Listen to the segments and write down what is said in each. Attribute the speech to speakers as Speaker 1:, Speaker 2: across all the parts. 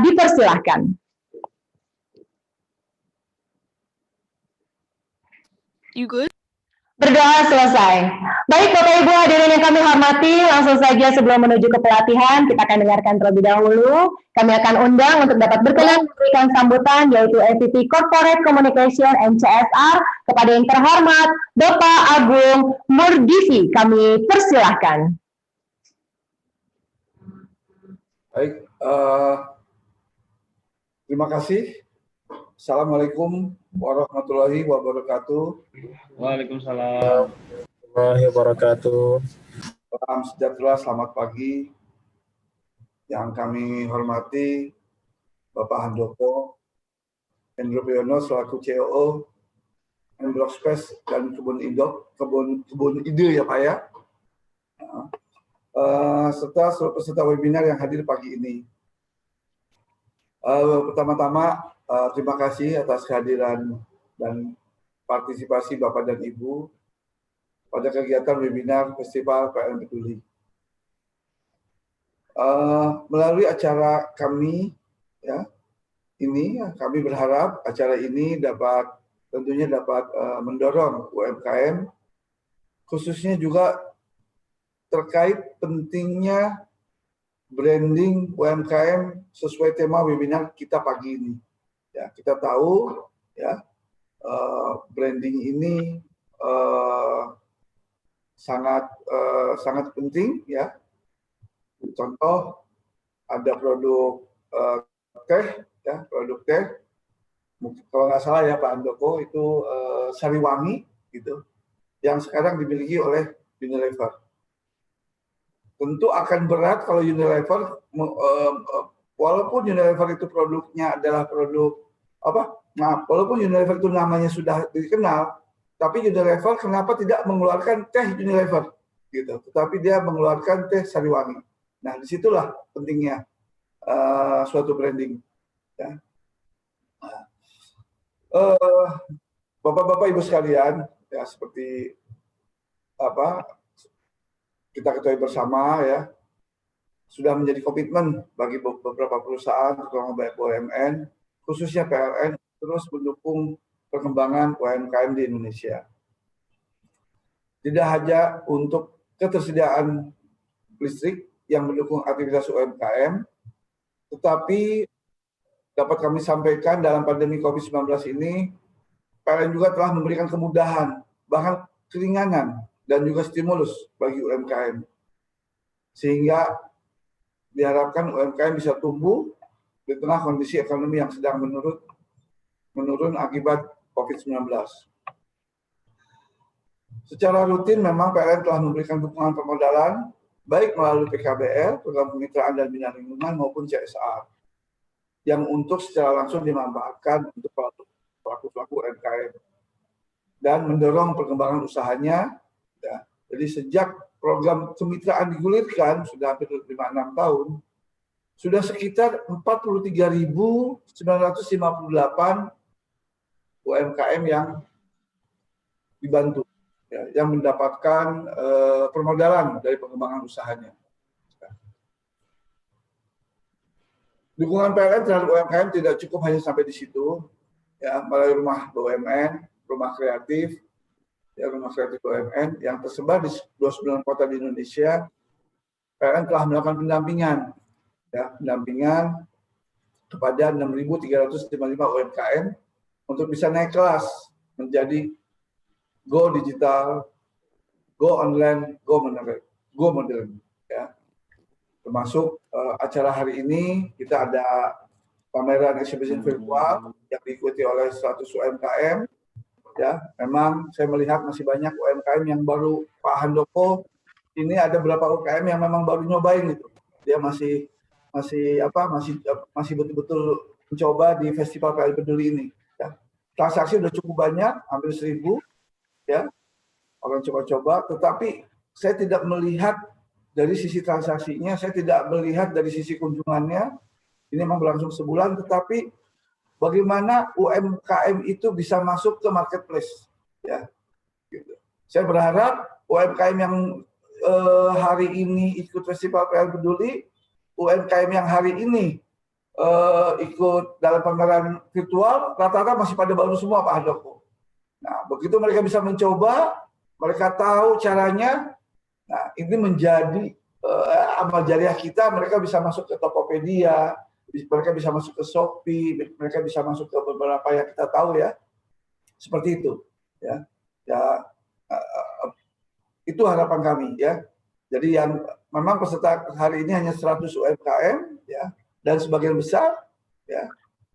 Speaker 1: dipersilahkan.
Speaker 2: You good?
Speaker 1: Berdoa selesai. Baik Bapak Ibu hadirin yang kami hormati, langsung saja sebelum menuju ke pelatihan, kita akan dengarkan terlebih dahulu. Kami akan undang untuk dapat berkenan memberikan sambutan, yaitu SVP Corporate Communication and CSR, kepada yang terhormat Bapak Agung Murdisi. Kami persilahkan.
Speaker 3: Baik, terima kasih. Assalamualaikum warahmatullahi wabarakatuh.
Speaker 4: Waalaikumsalam warahmatullahi wabarakatuh.
Speaker 3: Salam sejahtera, selamat pagi. Yang kami hormati Bapak Handoko, Hendro Priyono selaku COO Blok Space dan Kebun Ide ya Pak ya. Serta seluruh peserta webinar yang hadir pagi ini. Pertama-tama terima kasih atas kehadiran dan partisipasi Bapak dan Ibu pada kegiatan webinar Festival PLN Peduli. Melalui acara kami, ya, ini kami berharap acara ini tentunya dapat mendorong UMKM, khususnya juga terkait pentingnya branding UMKM sesuai tema webinar kita pagi ini. Ya, kita tahu ya branding ini sangat penting ya. Contoh ada produk teh ya, produk teh. Kalau nggak salah ya Pak Handoko itu Sariwangi gitu, yang sekarang dimiliki oleh Unilever. Tentu akan berat kalau Unilever, walaupun Unilever itu produknya adalah produk walaupun Unilever itu namanya sudah dikenal, tapi Unilever kenapa tidak mengeluarkan teh Unilever gitu, tetapi dia mengeluarkan teh Sariwangi. Nah, disitulah pentingnya suatu branding. Ya. Bapak-bapak Ibu sekalian, ya seperti kita ketahui bersama ya, sudah menjadi komitmen bagi beberapa perusahaan, terutama BUMN, khususnya PLN, terus mendukung perkembangan UMKM di Indonesia. Tidak hanya untuk ketersediaan listrik yang mendukung aktivitas UMKM, tetapi dapat kami sampaikan dalam pandemi COVID-19 ini, PLN juga telah memberikan kemudahan, bahkan keringanan, dan juga stimulus bagi UMKM. Sehingga diharapkan UMKM bisa tumbuh di tengah kondisi ekonomi yang sedang menurun akibat COVID-19. Secara rutin memang PLN telah memberikan dukungan permodalan, baik melalui PKBL, Program Kemitraan dan Bina Lingkungan, maupun CSR, yang untuk secara langsung dimanfaatkan untuk pelaku-pelaku UMKM dan mendorong perkembangan usahanya. Ya, jadi sejak program kemitraan digulirkan sudah hampir 5-6 tahun, sudah sekitar 43.958 UMKM yang dibantu, ya, yang mendapatkan permodalan dari pengembangan usahanya. Dukungan PLN terhadap UMKM tidak cukup hanya sampai di situ, ya, melalui rumah BUMN, rumah kreatif, ya, rumah kreatif BUMN yang tersebar di 29 kota di Indonesia. PLN telah melakukan pendampingan kepada 6.355 UMKM untuk bisa naik kelas menjadi go digital, go online, go modern, ya. Termasuk acara hari ini kita ada pameran exhibition virtual yang diikuti oleh 100 UMKM. Ya, memang saya melihat masih banyak UMKM yang baru, Pak Handoko ini ada beberapa UMKM yang memang baru nyobain gitu. Dia masih betul-betul mencoba di Festival PLN Peduli ini. Ya. Transaksi sudah cukup banyak, hampir 1.000, ya, orang coba-coba. Tetapi saya tidak melihat dari sisi transaksinya, saya tidak melihat dari sisi kunjungannya. Ini memang berlangsung sebulan, tetapi bagaimana UMKM itu bisa masuk ke marketplace, ya. Gitu. Saya berharap UMKM yang hari ini ikut Festival PLN Peduli, UMKM yang hari ini ikut dalam pameran virtual, rata-rata masih pada baru semua Pak Handoko. Nah, begitu mereka bisa mencoba, mereka tahu caranya, nah ini menjadi amal jariah kita, mereka bisa masuk ke Tokopedia, mereka bisa masuk ke Shopee, mereka bisa masuk ke beberapa yang kita tahu ya, seperti itu. Ya, itu harapan kami ya. Jadi yang memang peserta hari ini hanya 100 UMKM ya, dan sebagian besar ya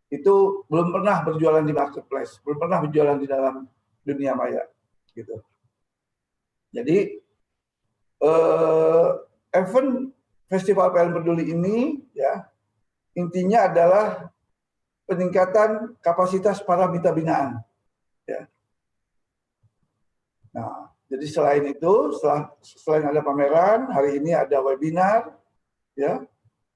Speaker 3: itu belum pernah berjualan di marketplace, belum pernah berjualan di dalam dunia maya gitu. Jadi event Festival PLN Peduli ini ya intinya adalah peningkatan kapasitas para mitra binaan. Ya. Nah, jadi selain itu, selain ada pameran, hari ini ada webinar, ya,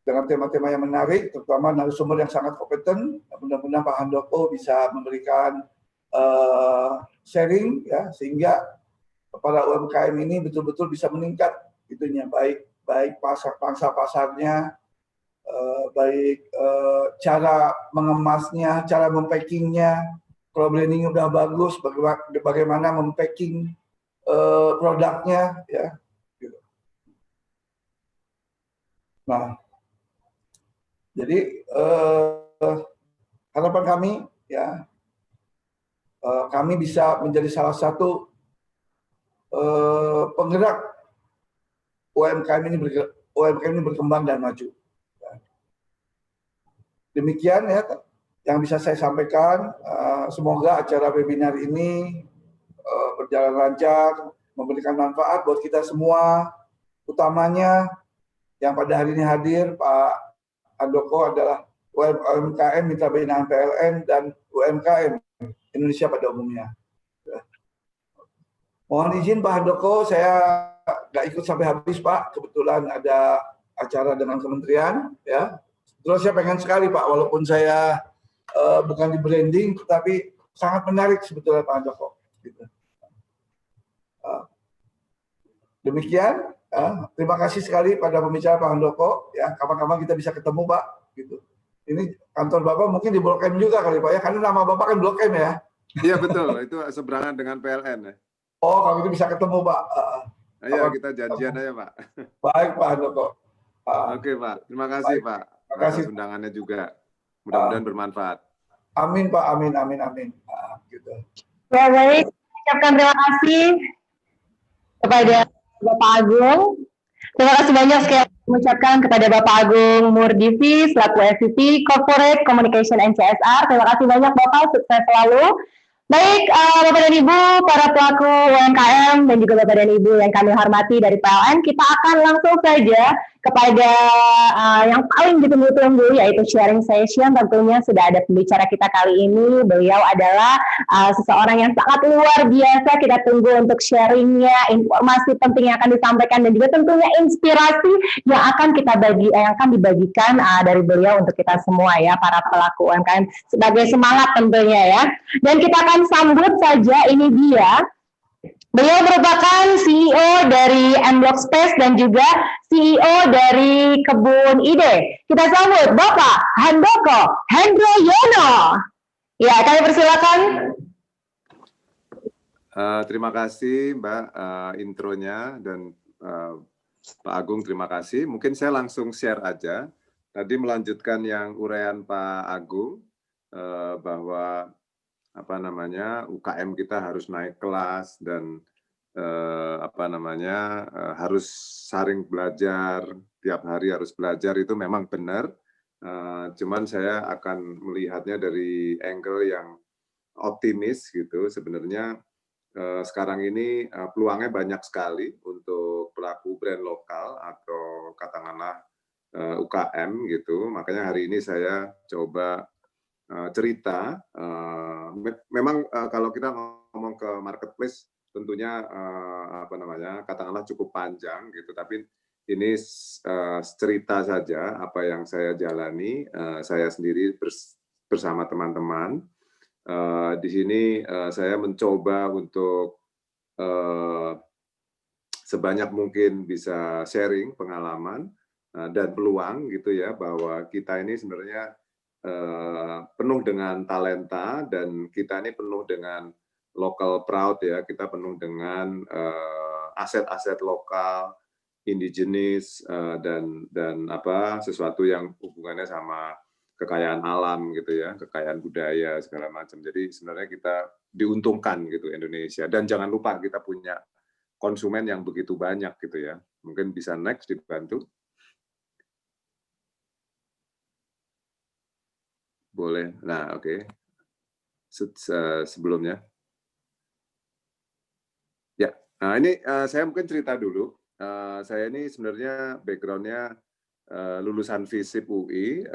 Speaker 3: dengan tema-tema yang menarik, terutama narasumber yang sangat kompeten. Mudah-mudahan Pak Handoko bisa memberikan sharing, ya, sehingga para UMKM ini betul-betul bisa meningkat, itunya baik pangsa pasarnya, baik cara mengemasnya, cara mempackingnya. Kalau branding udah bagus, bagaimana mempacking produknya, ya. Gitu. Nah, jadi harapan kami, ya, kami bisa menjadi salah satu penggerak UMKM ini berkembang dan maju. Demikian ya yang bisa saya sampaikan. Semoga acara webinar ini berjalan lancar, memberikan manfaat buat kita semua. Utamanya yang pada hari ini hadir Pak Handoko adalah UMKM Mitra Binaan PLN dan UMKM Indonesia pada umumnya. Mohon izin Pak Handoko, saya nggak ikut sampai habis Pak. Kebetulan ada acara dengan kementerian, ya. Terus saya pengen sekali Pak, walaupun saya bukan di branding, tetapi sangat menarik sebetulnya Pak Handoko. Gitu. Demikian, terima kasih sekali pada pembicara Pak Handoko. Ya, kapan-kapan kita bisa ketemu Pak. Gitu. Ini kantor Bapak mungkin di Blok M juga kali Pak ya, karena nama Bapak kan Blok M ya.
Speaker 2: Iya betul, itu seberangan dengan PLN ya.
Speaker 3: Oh, kalau itu bisa ketemu Pak.
Speaker 2: Ayo kita janjian aja Pak.
Speaker 3: Baik Pak Handoko.
Speaker 2: Oke Pak, terima kasih
Speaker 3: baik.
Speaker 2: Pak
Speaker 3: Terima kasih.
Speaker 2: atas undangannya juga. Mudah-mudahan bermanfaat.
Speaker 3: Amin Pak, amin. Gitu.
Speaker 1: Ya baik, ucapkan terima kasih kepada Bapak Agung. Terima kasih banyak sekali mengucapkan kepada Bapak Agung Murdivi selaku SVP Corporate Communication and CSR. Terima kasih banyak Bapak, sukses selalu. Baik, Bapak dan Ibu, para pelaku UMKM dan juga Bapak dan Ibu yang kami hormati dari PLN, kita akan langsung saja kepada yang paling ditunggu-tunggu, yaitu sharing session. Tentunya sudah ada pembicara kita kali ini. Beliau adalah seseorang yang sangat luar biasa. Kita tunggu untuk sharingnya, informasi penting yang akan disampaikan, dan juga tentunya inspirasi yang akan dibagikan dari beliau untuk kita semua ya, para pelaku UMKM, sebagai semangat tentunya ya. Dan kita akan sambut saja, ini dia. Beliau merupakan CEO dari M-Block Space dan juga CEO dari Kebun Ide. Kita sambut Bapak Handoko Hendroyono. Ya, kami persilakan.
Speaker 2: Terima kasih Mbak intronya, dan Pak Agung terima kasih. Mungkin saya langsung share aja. Tadi melanjutkan yang uraian Pak Agung bahwa UKM kita harus naik kelas dan harus saling belajar, tiap hari harus belajar, itu memang benar. Cuman saya akan melihatnya dari angle yang optimis gitu. Sebenarnya sekarang ini peluangnya banyak sekali untuk pelaku brand lokal atau katakanlah UKM gitu. Makanya hari ini saya coba cerita. Memang kalau kita ngomong ke marketplace tentunya katakanlah cukup panjang gitu, tapi ini cerita saja apa yang saya jalani, saya sendiri bersama teman-teman. Di sini saya mencoba untuk sebanyak mungkin bisa sharing pengalaman, dan peluang gitu ya, bahwa kita ini sebenarnya penuh dengan talenta dan kita ini penuh dengan local proud ya, kita penuh dengan aset-aset lokal, indigenis dan sesuatu yang hubungannya sama kekayaan alam gitu ya, kekayaan budaya segala macam. Jadi sebenarnya kita diuntungkan gitu Indonesia, dan jangan lupa kita punya konsumen yang begitu banyak gitu ya. Mungkin bisa next dibantu. Boleh. Nah, oke. Sebelumnya. Ya, nah ini saya mungkin cerita dulu. Saya ini sebenarnya background-nya lulusan FISIP UI,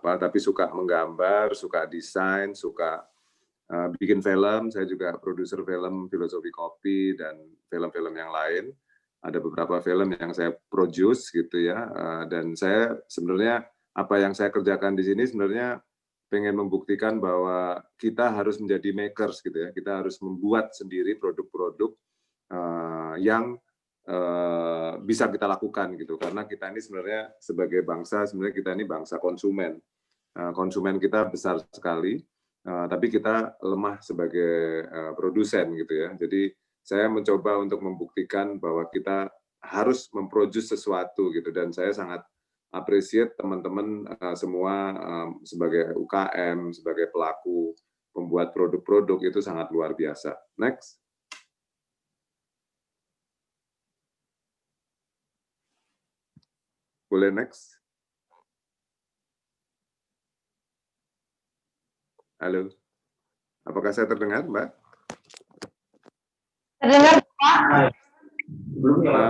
Speaker 2: tapi suka menggambar, suka desain, suka bikin film. Saya juga produser film Filosofi Kopi dan film-film yang lain. Ada beberapa film yang saya produce gitu ya. Dan saya sebenarnya apa yang saya kerjakan di sini sebenarnya pengen membuktikan bahwa kita harus menjadi makers gitu ya. Kita harus membuat sendiri produk-produk yang bisa kita lakukan gitu. Karena kita ini sebenarnya sebagai bangsa, sebenarnya kita ini bangsa konsumen. Konsumen kita besar sekali, tapi kita lemah sebagai produsen gitu ya. Jadi saya mencoba untuk membuktikan bahwa kita harus memproduce sesuatu gitu, dan saya sangat appreciate teman-teman semua sebagai UKM, sebagai pelaku pembuat produk-produk itu sangat luar biasa. Next. Boleh next. Halo. Apakah saya terdengar, Mbak?
Speaker 1: Terdengar, Pak?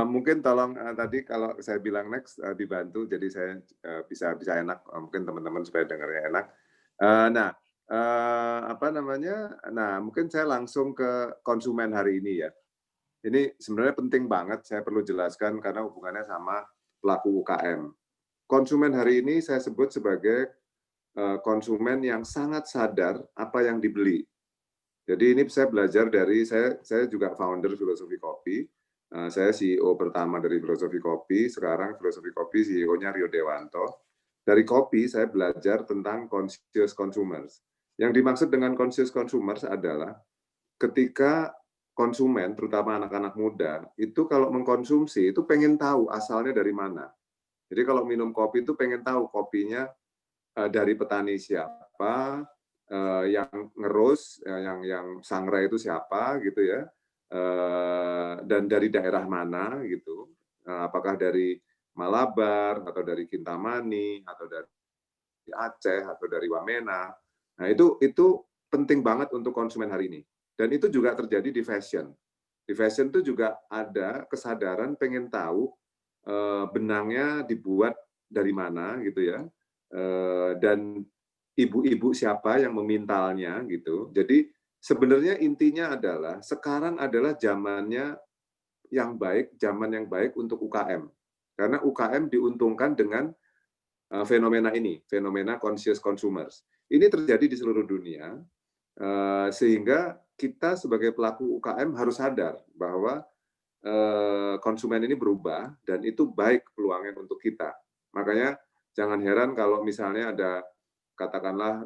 Speaker 2: Mungkin tolong tadi kalau saya bilang next dibantu, jadi saya bisa enak, mungkin teman-teman supaya dengarnya enak. Nah, Nah, mungkin saya langsung ke konsumen hari ini ya. Ini sebenarnya penting banget, saya perlu jelaskan karena hubungannya sama pelaku UKM. Konsumen hari ini saya sebut sebagai konsumen yang sangat sadar apa yang dibeli. Jadi ini saya belajar dari saya juga founder Filosofi Kopi. Saya CEO pertama dari Filosofi Kopi, sekarang Filosofi Kopi CEO-nya Rio Dewanto. Dari kopi saya belajar tentang conscious consumers. Yang dimaksud dengan conscious consumers adalah ketika konsumen, terutama anak-anak muda, itu kalau mengkonsumsi itu pengen tahu asalnya dari mana. Jadi kalau minum kopi itu pengen tahu kopinya dari petani siapa, yang ngerus, yang sangrai itu siapa gitu ya, dan dari daerah mana gitu, apakah dari Malabar atau dari Kintamani atau dari Aceh atau dari Wamena. Nah itu penting banget untuk konsumen hari ini, dan itu juga terjadi di fashion. Di fashion itu juga ada kesadaran pengen tahu benangnya dibuat dari mana gitu ya, dan ibu-ibu siapa yang memintalnya gitu. Jadi sebenarnya intinya adalah sekarang adalah zaman yang baik untuk UKM. Karena UKM diuntungkan dengan fenomena ini, fenomena conscious consumers. Ini terjadi di seluruh dunia, sehingga kita sebagai pelaku UKM harus sadar bahwa konsumen ini berubah dan itu baik peluangnya untuk kita. Makanya jangan heran kalau misalnya ada katakanlah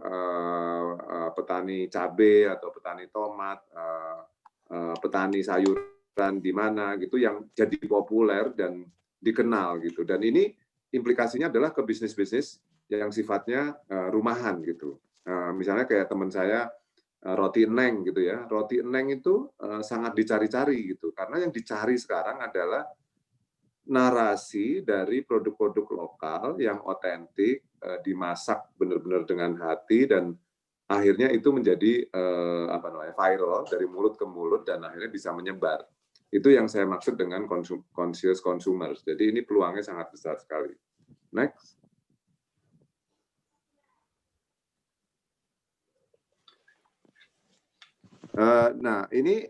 Speaker 2: petani cabai atau petani tomat, petani sayuran di mana gitu yang jadi populer dan dikenal gitu. Dan ini implikasinya adalah ke bisnis-bisnis yang sifatnya rumahan gitu. Misalnya kayak teman saya roti eneng gitu ya. Roti eneng itu sangat dicari-cari gitu. Karena yang dicari sekarang adalah narasi dari produk-produk lokal yang otentik, dimasak benar-benar dengan hati, dan akhirnya itu menjadi viral dari mulut ke mulut dan akhirnya bisa menyebar. Itu yang saya maksud dengan conscious consumers. Jadi ini peluangnya sangat besar sekali. Next. Nah, ini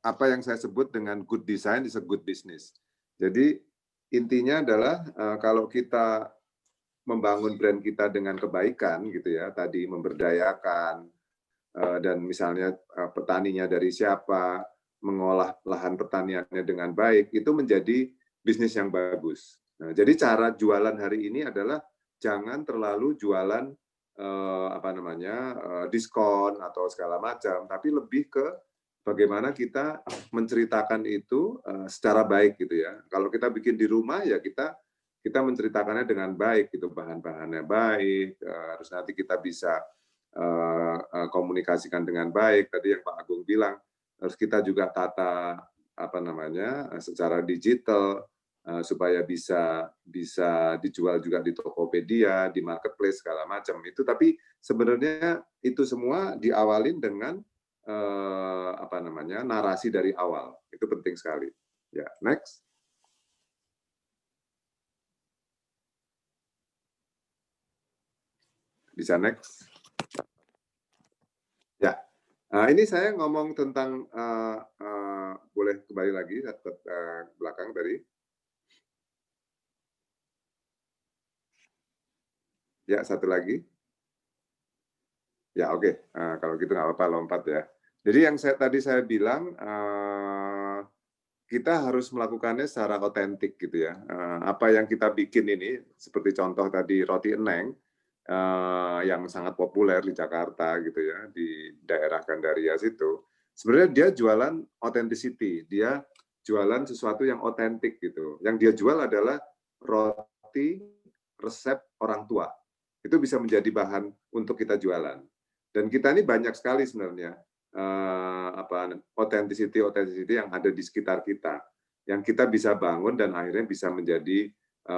Speaker 2: apa yang saya sebut dengan good design is a good business. Jadi intinya adalah kalau kita membangun brand kita dengan kebaikan gitu ya, tadi memberdayakan, dan misalnya petaninya dari siapa, mengolah lahan pertaniannya dengan baik, itu menjadi bisnis yang bagus. Nah, jadi cara jualan hari ini adalah jangan terlalu jualan diskon atau segala macam, tapi lebih ke bagaimana kita menceritakan itu secara baik gitu ya. Kalau kita bikin di rumah ya kita menceritakannya dengan baik gitu, bahan-bahannya baik, harus nanti kita bisa komunikasikan dengan baik. Tadi yang Pak Agung bilang harus kita juga tata secara digital supaya bisa dijual juga di Tokopedia, di marketplace segala macam itu. Tapi sebenarnya itu semua diawalin dengan narasi dari awal. Itu penting sekali. Ya, next. Bisa next. Ya, ini saya ngomong tentang boleh kembali lagi ke belakang tadi. Ya, satu lagi. Ya, oke. Kalau gitu nggak apa-apa, lompat ya. Jadi yang tadi saya bilang, kita harus melakukannya secara otentik gitu ya. Apa yang kita bikin ini, seperti contoh tadi roti eneng, yang sangat populer di Jakarta gitu ya, di daerah Gandaria situ. Sebenarnya dia jualan authenticity, dia jualan sesuatu yang otentik gitu. Yang dia jual adalah roti resep orang tua. Itu bisa menjadi bahan untuk kita jualan. Dan kita ini banyak sekali sebenarnya authenticity yang ada di sekitar kita, yang kita bisa bangun dan akhirnya bisa menjadi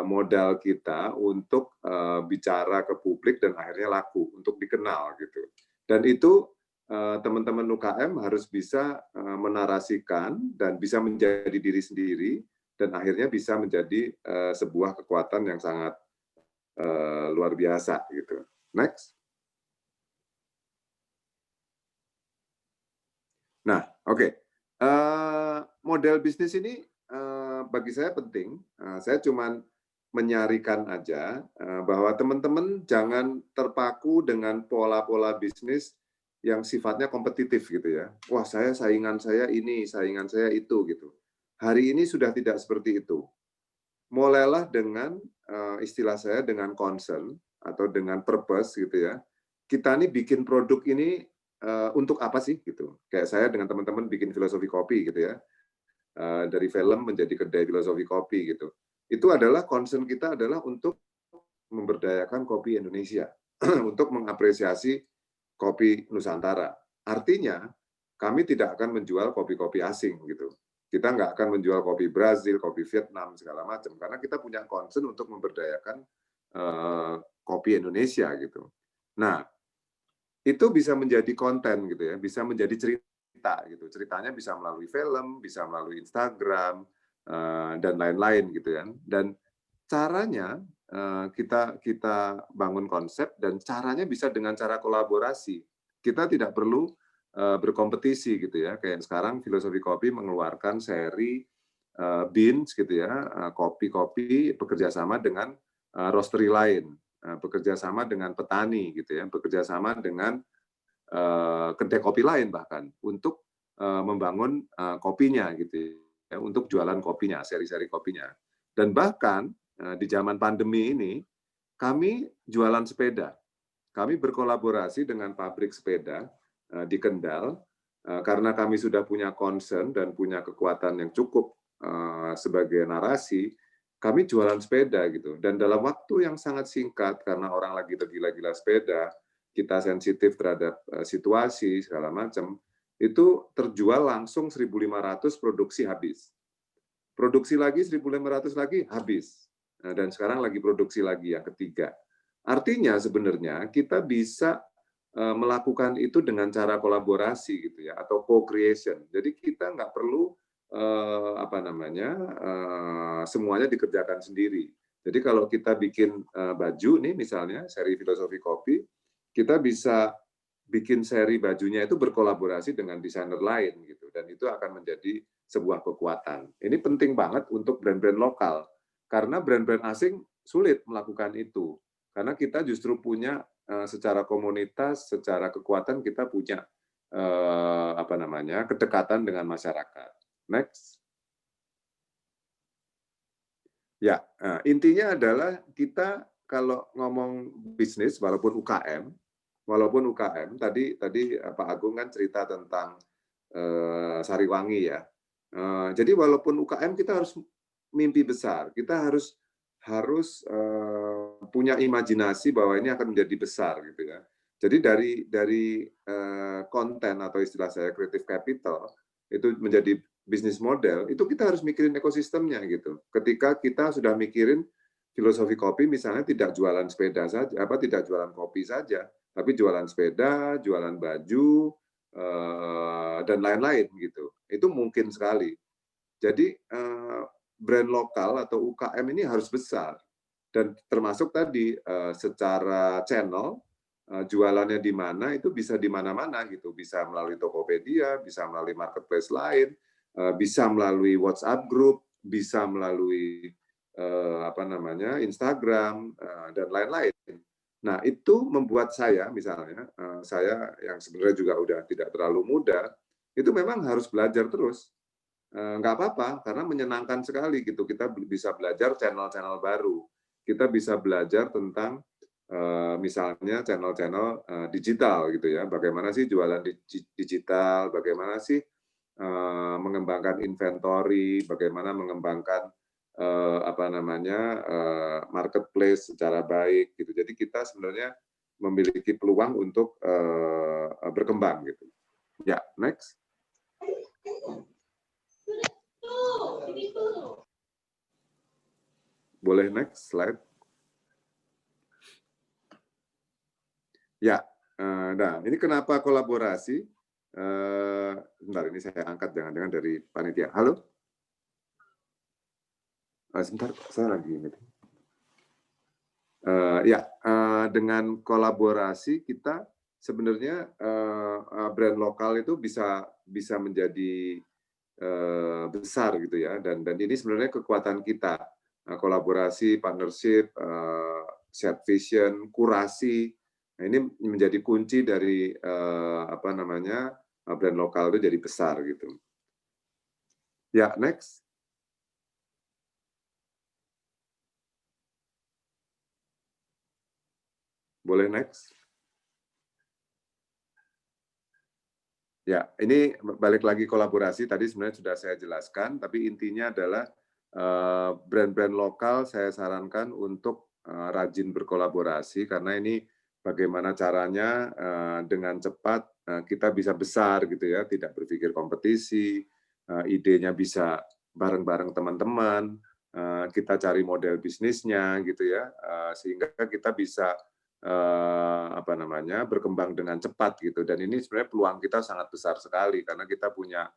Speaker 2: modal kita untuk bicara ke publik dan akhirnya laku, untuk dikenal gitu. Dan itu teman-teman UKM harus bisa menarasikan dan bisa menjadi diri sendiri dan akhirnya bisa menjadi sebuah kekuatan yang sangat luar biasa gitu. Next. Nah, oke. Model bisnis ini bagi saya penting. Saya cuma menyarikan aja bahwa teman-teman jangan terpaku dengan pola-pola bisnis yang sifatnya kompetitif gitu ya. Wah, saingan saya ini, saingan saya itu gitu. Hari ini sudah tidak seperti itu. Mulailah dengan istilah saya dengan concern atau dengan purpose gitu ya. Kita nih bikin produk ini untuk apa sih gitu. Kayak saya dengan teman-teman bikin filosofi kopi gitu ya. Dari film menjadi kedai filosofi kopi gitu. Itu adalah concern kita adalah untuk memberdayakan kopi Indonesia, untuk mengapresiasi kopi Nusantara. Artinya kami tidak akan menjual kopi-kopi asing gitu. Kita nggak akan menjual kopi Brazil, kopi Vietnam segala macam karena kita punya concern untuk memberdayakan kopi Indonesia gitu. Nah, itu bisa menjadi konten gitu ya, bisa menjadi cerita gitu. Ceritanya bisa melalui film, bisa melalui Instagram dan lain-lain gitu ya. Dan caranya kita bangun konsep dan caranya bisa dengan cara kolaborasi. Kita tidak perlu berkompetisi gitu ya. Kayak sekarang filosofi kopi mengeluarkan seri beans gitu ya, kopi-kopi bekerja sama dengan roastery lain, bekerja sama dengan petani gitu ya, bekerja sama dengan kedai kopi lain bahkan untuk membangun kopinya gitu ya, untuk jualan kopinya, seri-seri kopinya. Dan bahkan di zaman pandemi ini kami jualan sepeda. Kami berkolaborasi dengan pabrik sepeda di Kendal karena kami sudah punya concern dan punya kekuatan yang cukup sebagai narasi. Kami jualan sepeda gitu, dan dalam waktu yang sangat singkat karena orang lagi tergila-gila sepeda, kita sensitif terhadap situasi segala macam, itu terjual langsung 1.500 produksi habis. Produksi lagi 1.500 lagi habis. Dan sekarang lagi produksi lagi yang ketiga. Artinya sebenarnya kita bisa melakukan itu dengan cara kolaborasi gitu ya, atau co-creation. Jadi kita nggak perlu semuanya dikerjakan sendiri. Jadi kalau kita bikin baju nih misalnya seri filosofi kopi, kita bisa bikin seri bajunya itu berkolaborasi dengan desainer lain gitu, dan itu akan menjadi sebuah kekuatan. Ini penting banget untuk brand-brand lokal karena brand-brand asing sulit melakukan itu karena kita justru punya secara komunitas, secara kekuatan kita punya kedekatan dengan masyarakat. Next. Ya, intinya adalah kita kalau ngomong bisnis, walaupun UKM, tadi Pak Agung kan cerita tentang Sariwangi ya. Jadi walaupun UKM kita harus mimpi besar, kita harus punya imajinasi bahwa ini akan menjadi besar gitu ya. Jadi dari konten atau istilah saya creative capital itu menjadi bisnis model, itu kita harus mikirin ekosistemnya gitu. Ketika kita sudah mikirin filosofi kopi misalnya tidak jualan sepeda saja, tidak jualan kopi saja, tapi jualan sepeda, jualan baju, dan lain-lain gitu. Itu mungkin sekali. Jadi brand lokal atau UKM ini harus besar dan termasuk tadi secara channel jualannya di mana itu bisa di mana-mana gitu, bisa melalui Tokopedia, bisa melalui marketplace lain, bisa melalui WhatsApp group, bisa melalui Instagram dan lain-lain. Nah, itu membuat saya misalnya, saya yang sebenarnya juga udah tidak terlalu muda, itu memang harus belajar terus. Nggak apa-apa, karena menyenangkan sekali gitu. Kita bisa belajar channel-channel baru. Kita bisa belajar tentang misalnya channel-channel digital gitu ya. Bagaimana sih jualan digital, bagaimana sih mengembangkan inventory, bagaimana mengembangkan marketplace secara baik gitu. Jadi kita sebenarnya memiliki peluang untuk berkembang gitu. Ya, next. Boleh next slide. Ya, nah ini kenapa kolaborasi? Sebentar, ini saya angkat jangan-jangan dari panitia. Halo? Sebentar, saya lagi meeting. Dengan kolaborasi kita sebenarnya brand lokal itu bisa menjadi besar gitu ya, dan ini sebenarnya kekuatan kita. Kolaborasi, partnership, shared vision, kurasi. Nah, ini menjadi kunci dari brand lokal itu jadi besar gitu. Ya, next. Boleh next. Ya, ini balik lagi kolaborasi, tadi sebenarnya sudah saya jelaskan, tapi intinya adalah brand-brand lokal saya sarankan untuk rajin berkolaborasi, karena ini bagaimana caranya dengan cepat kita bisa besar gitu ya, tidak berpikir kompetisi, idenya bisa bareng-bareng teman-teman, kita cari model bisnisnya gitu ya, sehingga kita bisa berkembang dengan cepat gitu. Dan ini sebenarnya peluang kita sangat besar sekali karena kita punya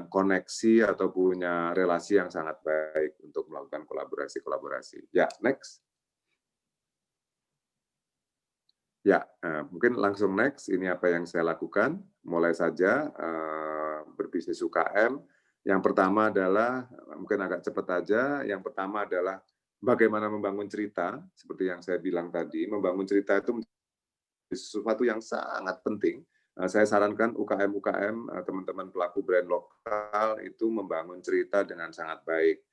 Speaker 2: koneksi atau punya relasi yang sangat baik untuk melakukan kolaborasi. Ya, next. Ya, mungkin langsung next. Ini apa yang saya lakukan. Mulai saja berbisnis UKM. Yang pertama adalah, mungkin agak cepat aja, yang pertama adalah bagaimana membangun cerita, seperti yang saya bilang tadi, membangun cerita itu sesuatu yang sangat penting. Saya sarankan UKM, teman-teman pelaku brand lokal itu membangun cerita dengan sangat baik.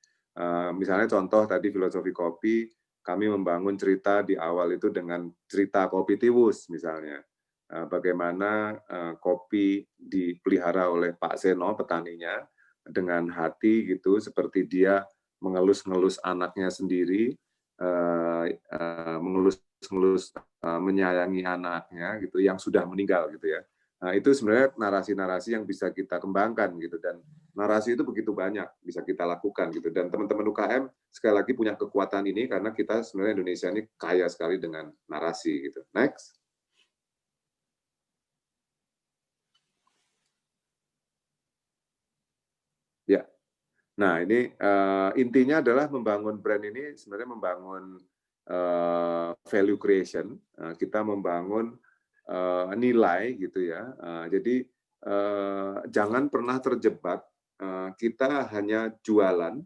Speaker 2: Misalnya contoh tadi filosofi kopi, kami membangun cerita di awal itu dengan cerita kopi Tiwus misalnya. Bagaimana kopi dipelihara oleh Pak Seno, petaninya, dengan hati gitu, seperti dia mengelus-ngelus anaknya sendiri, mengelus-ngelus menyayangi anaknya gitu yang sudah meninggal gitu ya. Nah, itu sebenarnya narasi-narasi yang bisa kita kembangkan gitu, dan narasi itu begitu banyak bisa kita lakukan gitu, dan teman-teman UKM sekali lagi punya kekuatan ini karena kita sebenarnya Indonesia ini kaya sekali dengan narasi gitu. Next. Ya. Nah, ini intinya adalah membangun brand ini sebenarnya membangun value creation. Kita membangun nilai gitu ya. Jadi jangan pernah terjebak kita hanya jualan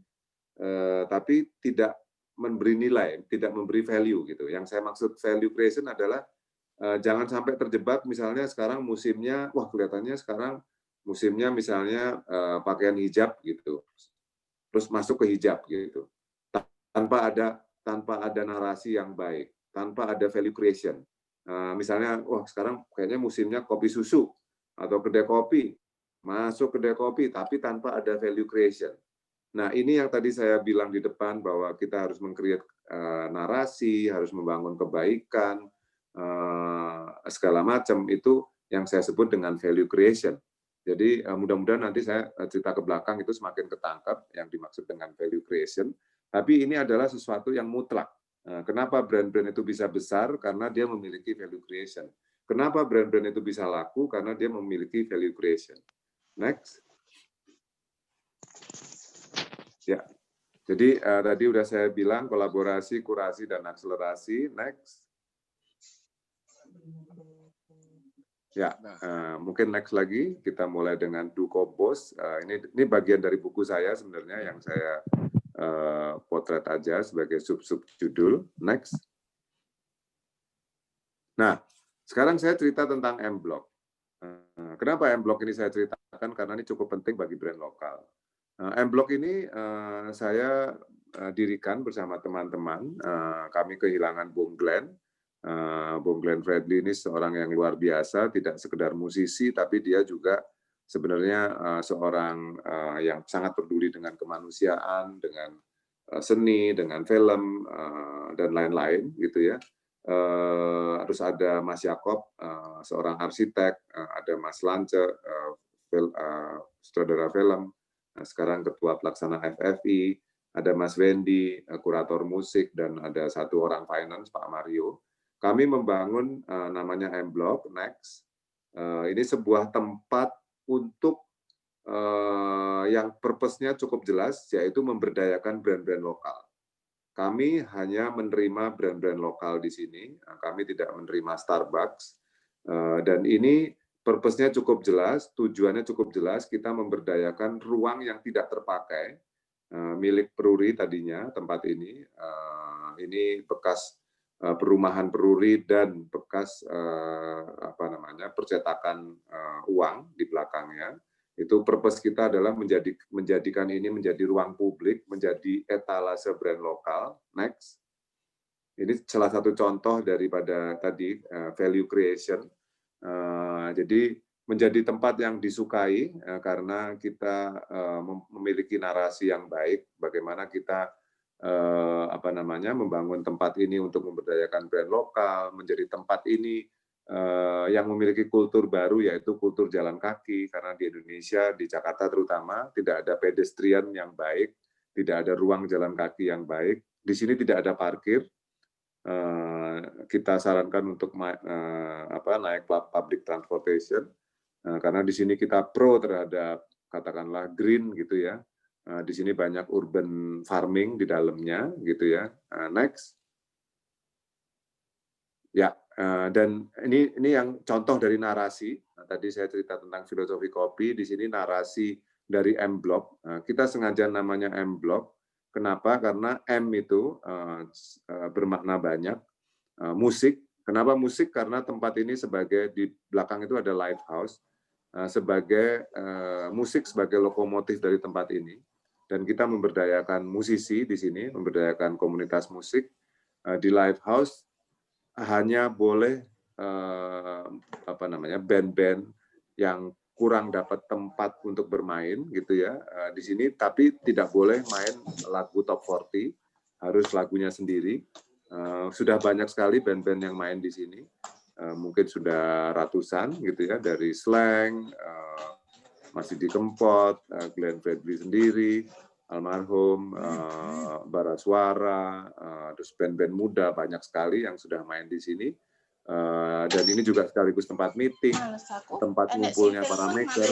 Speaker 2: tapi tidak memberi nilai, tidak memberi value gitu. Yang saya maksud value creation adalah Jangan sampai terjebak misalnya sekarang musimnya, wah kelihatannya sekarang musimnya misalnya pakaian hijab gitu, terus masuk ke hijab gitu, tanpa ada narasi yang baik, tanpa ada value creation. Misalnya, wah sekarang kayaknya musimnya kopi susu atau kedai kopi, masuk kedai kopi tapi tanpa ada value creation. Nah, ini yang tadi saya bilang di depan bahwa kita harus meng-create narasi, harus membangun kebaikan, segala macam, itu yang saya sebut dengan value creation. Jadi mudah-mudahan nanti saya cerita ke belakang itu semakin ketangkap yang dimaksud dengan value creation. Tapi ini adalah sesuatu yang mutlak. Kenapa brand-brand itu bisa besar? Karena dia memiliki value creation. Kenapa brand-brand itu bisa laku? Karena dia memiliki value creation. Next. Ya, jadi tadi udah saya bilang kolaborasi, kurasi, dan akselerasi. Next. Ya, mungkin next lagi kita mulai dengan Dukobos. Ini bagian dari buku saya sebenarnya yang saya potret aja sebagai sub-sub judul. Next. Nah, sekarang saya cerita tentang M-Block. Kenapa M-Block ini saya ceritakan? Karena ini cukup penting bagi brand lokal. M-Block ini saya dirikan bersama teman-teman. Kami kehilangan Bung Glenn. Bung Glenn Fredly ini seorang yang luar biasa, tidak sekedar musisi, tapi dia juga sebenarnya seorang yang sangat peduli dengan kemanusiaan, dengan seni, dengan film, dan lain-lain, gitu ya. Terus ada Mas Yakob, seorang arsitek, ada Mas Lance, sutradara film, sekarang ketua pelaksana FFI, ada Mas Wendy, kurator musik, dan ada satu orang finance, Pak Mario. Kami membangun namanya M-Block, Next. Ini sebuah tempat untuk yang purpose-nya cukup jelas, yaitu memberdayakan brand-brand lokal. Kami hanya menerima brand-brand lokal di sini, kami tidak menerima Starbucks, dan ini purpose-nya cukup jelas, tujuannya cukup jelas, kita memberdayakan ruang yang tidak terpakai, milik Peruri tadinya, tempat ini bekas perumahan Peruri dan bekas percetakan uang di belakangnya. Itu purpose kita adalah menjadikan ini menjadi ruang publik, menjadi etalase brand lokal. Next. Ini salah satu contoh daripada tadi value creation. Jadi menjadi tempat yang disukai karena kita memiliki narasi yang baik. Bagaimana kita membangun tempat ini untuk memberdayakan brand lokal, menjadi tempat ini yang memiliki kultur baru, yaitu kultur jalan kaki, karena di Indonesia, di Jakarta terutama, tidak ada pedestrian yang baik, tidak ada ruang jalan kaki yang baik. Di sini tidak ada parkir. Kita sarankan untuk naik public transportation, karena di sini kita pro terhadap katakanlah green gitu ya. Di sini banyak urban farming di dalamnya gitu ya. Next. Ya, dan ini yang contoh dari narasi. Tadi saya cerita tentang filosofi kopi, di sini narasi dari M-Block. Kita sengaja namanya M-Block. Kenapa? Karena M itu bermakna banyak. Musik. Kenapa musik? Karena tempat ini sebagai, di belakang itu ada lighthouse, sebagai musik sebagai lokomotif dari tempat ini. Dan kita memberdayakan musisi di sini, memberdayakan komunitas musik. Di lighthouse hanya boleh band-band yang kurang dapat tempat untuk bermain gitu ya di sini, tapi tidak boleh main lagu top 40, harus lagunya sendiri. Sudah banyak sekali band-band yang main di sini, mungkin sudah ratusan gitu ya, dari Slang, Masih di Kempot, Glenn Fredly sendiri, almarhum, Bara Suara, terus band-band muda banyak sekali yang sudah main di sini. Dan ini juga sekaligus tempat meeting, tempat ngumpulnya para maker,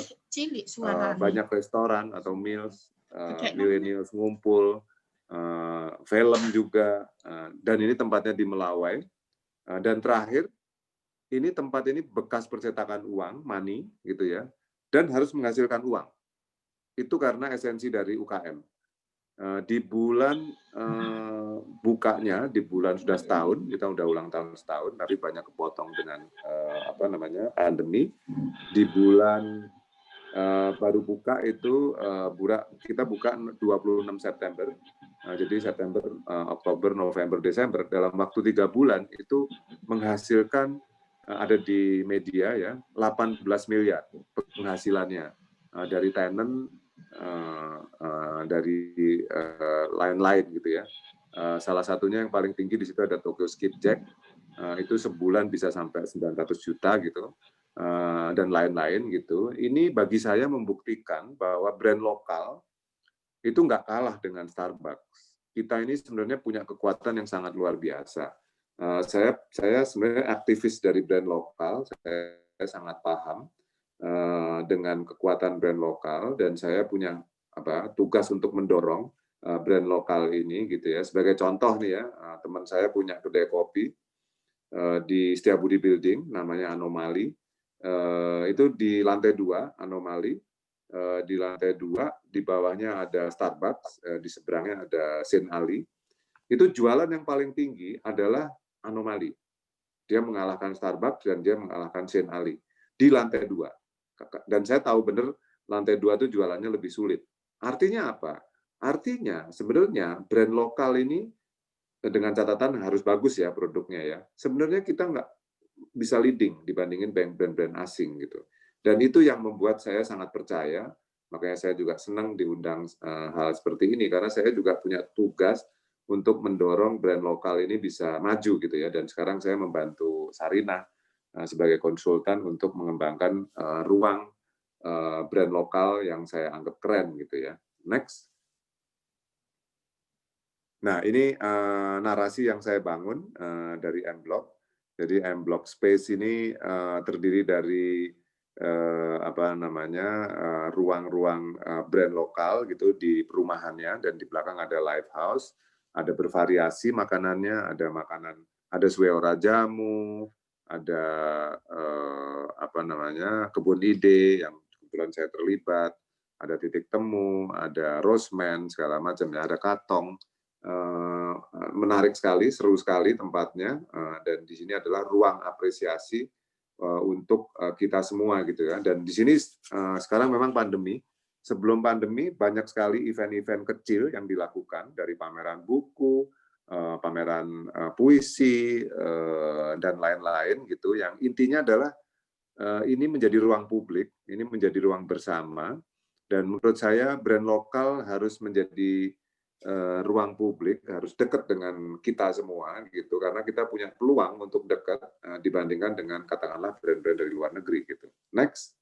Speaker 2: banyak restoran atau meals, millennials ngumpul, film juga, dan ini tempatnya di Melawai. Dan terakhir, ini tempat ini bekas percetakan uang, money gitu ya, dan harus menghasilkan uang. Itu karena esensi dari UKM. Di bulan bukanya, di bulan sudah setahun, kita udah ulang tahun setahun, tapi banyak kepotong dengan pandemi. Di bulan baru buka itu kita buka 26 September. Jadi September, Oktober, November, Desember dalam waktu 3 bulan itu menghasilkan ada di media ya 18 miliar penghasilannya dari tenant, dari lain-lain gitu ya. Salah satunya yang paling tinggi di situ ada Tokyo Skipjack, itu sebulan bisa sampai 900 juta gitu. Dan lain-lain gitu. Ini bagi saya membuktikan bahwa brand lokal itu nggak kalah dengan Starbucks. Kita ini sebenarnya punya kekuatan yang sangat luar biasa. Saya sebenarnya aktivis dari brand lokal, saya sangat paham dengan kekuatan brand lokal dan saya punya tugas untuk mendorong brand lokal ini gitu ya. Sebagai contoh nih ya, teman saya punya kedai kopi di Setiabudi Building, namanya Anomali. Itu di lantai 2 Anomali, di lantai 2 di bawahnya ada Starbucks, di seberangnya ada Saint Ali. Itu jualan yang paling tinggi adalah Anomali. Dia mengalahkan Starbucks dan dia mengalahkan Saint Ali di lantai 2. Dan saya tahu benar lantai 2 itu jualannya lebih sulit. Artinya apa? Artinya sebenarnya brand lokal ini dengan catatan harus bagus ya produknya ya. Sebenarnya kita nggak bisa leading dibandingin brand-brand asing gitu. Dan itu yang membuat saya sangat percaya, makanya saya juga senang diundang hal seperti ini karena saya juga punya tugas untuk mendorong brand lokal ini bisa maju gitu ya. Dan sekarang saya membantu Sarinah sebagai konsultan untuk mengembangkan ruang brand lokal yang saya anggap keren gitu ya. Next. Nah, ini narasi yang saya bangun dari M-Block. Jadi M-Block Space ini terdiri dari ruang-ruang brand lokal gitu di perumahannya dan di belakang ada live house, ada bervariasi makanannya, ada sueora jamu, ada kebun ide yang kebetulan saya terlibat, ada titik temu, ada roseman segala macam ya, ada katong. Menarik sekali, seru sekali tempatnya, dan di sini adalah ruang apresiasi untuk kita semua gitu ya. Dan di sini sekarang memang pandemi. Sebelum pandemi banyak sekali event-event kecil yang dilakukan dari pameran buku, pameran puisi dan lain-lain gitu. Yang intinya adalah ini menjadi ruang publik, ini menjadi ruang bersama. Dan menurut saya brand lokal harus menjadi ruang publik, harus dekat dengan kita semua gitu karena kita punya peluang untuk dekat dibandingkan dengan katakanlah brand-brand dari luar negeri gitu. Next.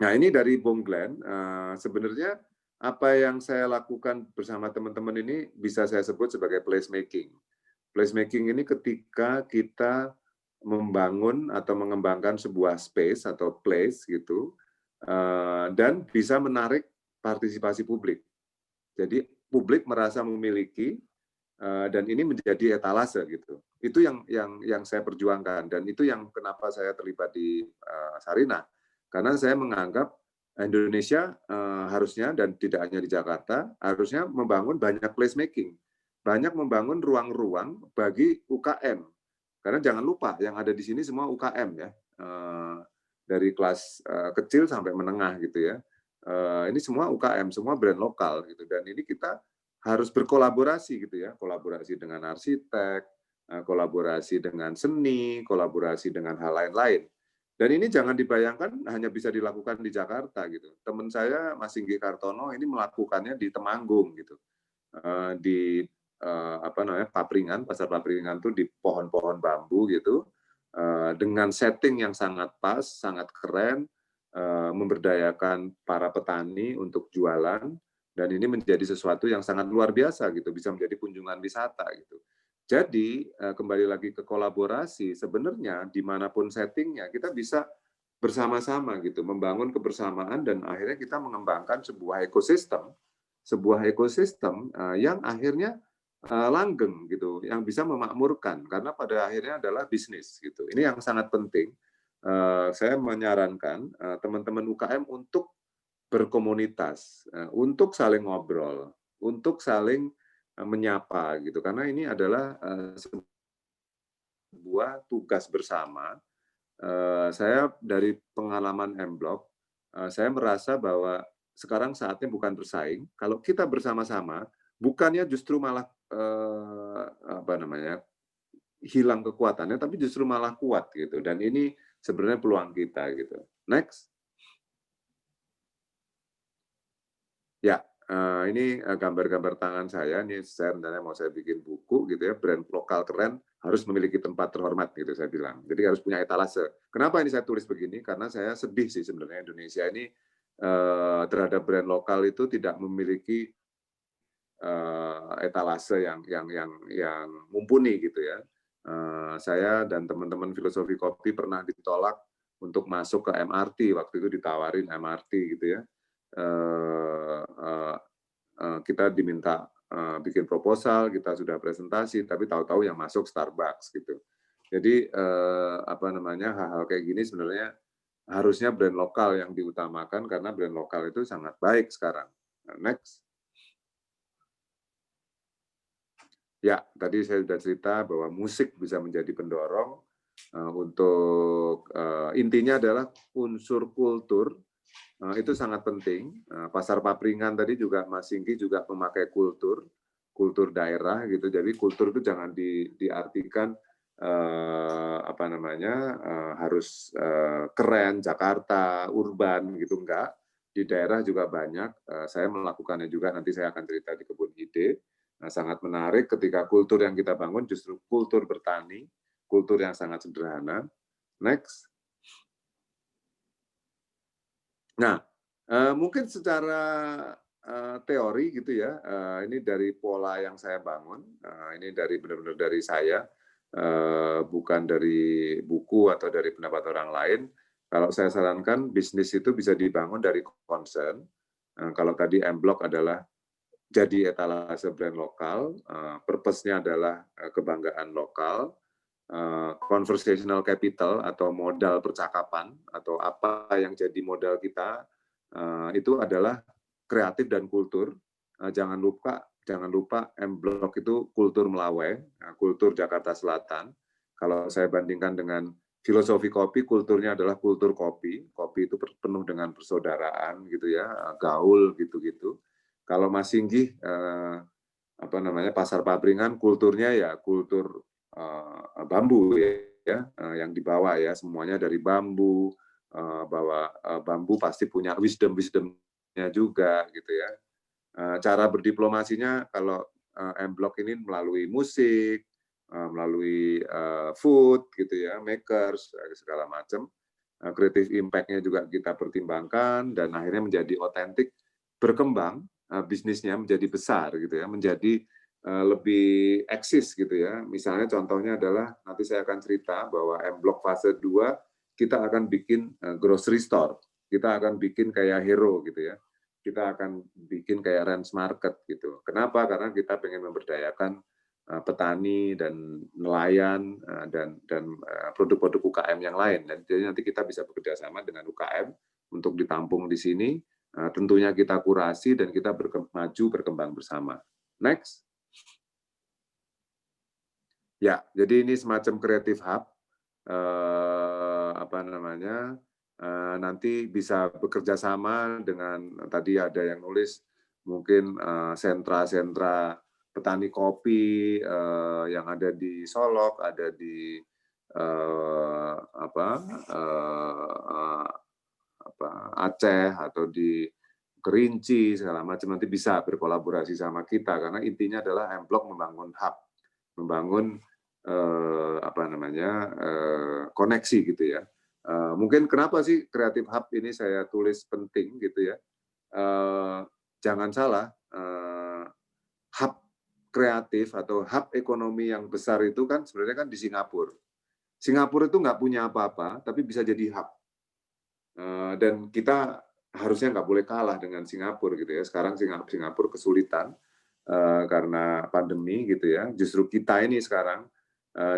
Speaker 2: Nah, ini dari Bung Glenn. Sebenarnya apa yang saya lakukan bersama teman-teman ini bisa saya sebut sebagai placemaking. Placemaking ini ketika kita membangun atau mengembangkan sebuah space atau place gitu dan bisa menarik partisipasi publik. Jadi publik merasa memiliki dan ini menjadi etalase gitu. Itu yang saya perjuangkan dan itu yang kenapa saya terlibat di Sarinah. Karena saya menganggap Indonesia harusnya dan tidak hanya di Jakarta harusnya membangun banyak placemaking, banyak membangun ruang-ruang bagi UKM. Karena jangan lupa yang ada di sini semua UKM ya, dari kelas kecil sampai menengah gitu ya. Ini semua UKM, semua brand lokal gitu, dan ini kita harus berkolaborasi gitu ya, kolaborasi dengan arsitek, kolaborasi dengan seni, kolaborasi dengan hal lain-lain. Dan ini jangan dibayangkan hanya bisa dilakukan di Jakarta gitu. Teman saya Mas Singgi Kartono ini melakukannya di Temanggung gitu, di Papringan, pasar Papringan tuh di pohon-pohon bambu gitu, dengan setting yang sangat pas, sangat keren. Memberdayakan para petani untuk jualan dan ini menjadi sesuatu yang sangat luar biasa gitu, bisa menjadi kunjungan wisata gitu. Jadi kembali lagi ke kolaborasi, sebenarnya dimanapun settingnya kita bisa bersama-sama gitu, membangun kebersamaan dan akhirnya kita mengembangkan sebuah ekosistem yang akhirnya langgeng gitu, yang bisa memakmurkan karena pada akhirnya adalah bisnis gitu. Ini yang sangat penting. Saya menyarankan teman-teman UKM untuk berkomunitas, untuk saling ngobrol, untuk saling menyapa gitu. Karena ini adalah sebuah tugas bersama. Saya dari pengalaman M-Block, saya merasa bahwa sekarang saatnya bukan bersaing. Kalau kita bersama-sama, bukannya justru malah hilang kekuatannya, tapi justru malah kuat gitu. Dan ini sebenarnya peluang kita gitu. Next. Ya, ini gambar-gambar tangan saya. Ini saya rencananya mau saya bikin buku gitu ya. Brand lokal keren harus memiliki tempat terhormat gitu saya bilang. Jadi harus punya etalase. Kenapa ini saya tulis begini? Karena saya sedih sih sebenarnya Indonesia ini terhadap brand lokal itu tidak memiliki etalase yang mumpuni gitu ya. Saya dan teman-teman Filosofi Kopi pernah ditolak untuk masuk ke MRT, waktu itu ditawarin MRT gitu ya. Kita diminta bikin proposal, kita sudah presentasi, tapi tahu-tahu yang masuk Starbucks gitu. Jadi hal-hal kayak gini sebenarnya harusnya brand lokal yang diutamakan karena brand lokal itu sangat baik sekarang. Next. Ya, tadi saya sudah cerita bahwa musik bisa menjadi pendorong untuk intinya adalah unsur kultur. Itu sangat penting. Pasar Papringan tadi juga Mas Singgi juga memakai kultur daerah gitu. Jadi kultur itu jangan diartikan harus keren Jakarta, urban gitu, enggak. Di daerah juga banyak. Saya melakukannya juga, nanti saya akan cerita di Kebun Ide. Nah, sangat menarik ketika kultur yang kita bangun justru kultur bertani, kultur yang sangat sederhana. Next. Nah, mungkin secara teori gitu ya, ini dari pola yang saya bangun, ini dari benar-benar dari saya, bukan dari buku atau dari pendapat orang lain. Kalau saya sarankan bisnis itu bisa dibangun dari concern. Kalau tadi M-Block adalah jadi etalase brand lokal, purpose-nya adalah kebanggaan lokal, conversational capital atau modal percakapan atau apa yang jadi modal kita itu adalah kreatif dan kultur. Jangan lupa M-Block itu kultur Melawai, kultur Jakarta Selatan. Kalau saya bandingkan dengan Filosofi Kopi, kulturnya adalah kultur kopi. Kopi itu penuh dengan persaudaraan gitu ya, gaul gitu-gitu. Kalau Mas Singgi Pasar Papringan kulturnya ya kultur bambu ya, yang dibawa ya, semuanya dari bambu, bahwa bambu pasti punya wisdom-wisdomnya juga gitu ya. Cara berdiplomasinya kalau M-Block ini melalui musik, melalui food gitu ya, makers segala macam. Creative impact-nya juga kita pertimbangkan dan akhirnya menjadi otentik, berkembang bisnisnya menjadi besar gitu ya, menjadi lebih eksis gitu ya. Misalnya contohnya adalah nanti saya akan cerita bahwa M-Block fase 2 kita akan bikin grocery store. Kita akan bikin kayak Hero gitu ya. Kita akan bikin kayak Rens Market gitu. Kenapa? Karena kita pengen memberdayakan petani dan nelayan dan produk-produk UKM yang lain. Dan jadi nanti kita bisa bekerja sama dengan UKM untuk ditampung di sini. Tentunya kita kurasi dan kita maju berkembang bersama. Next. Ya, jadi ini semacam creative hub. Nanti bisa bekerja sama dengan tadi ada yang nulis mungkin sentra-sentra petani kopi yang ada di Solok, ada di Aceh atau di Kerinci segala macam, nanti bisa berkolaborasi sama kita karena intinya adalah M-Block membangun hub, membangun koneksi gitu ya. Mungkin kenapa sih Creative Hub ini saya tulis penting gitu ya. Jangan salah, hub kreatif atau hub ekonomi yang besar itu kan sebenarnya kan di Singapura. Singapura itu nggak punya apa-apa, tapi bisa jadi hub. Dan kita harusnya nggak boleh kalah dengan Singapura gitu ya. Sekarang Singapura kesulitan karena pandemi gitu ya. Justru kita ini sekarang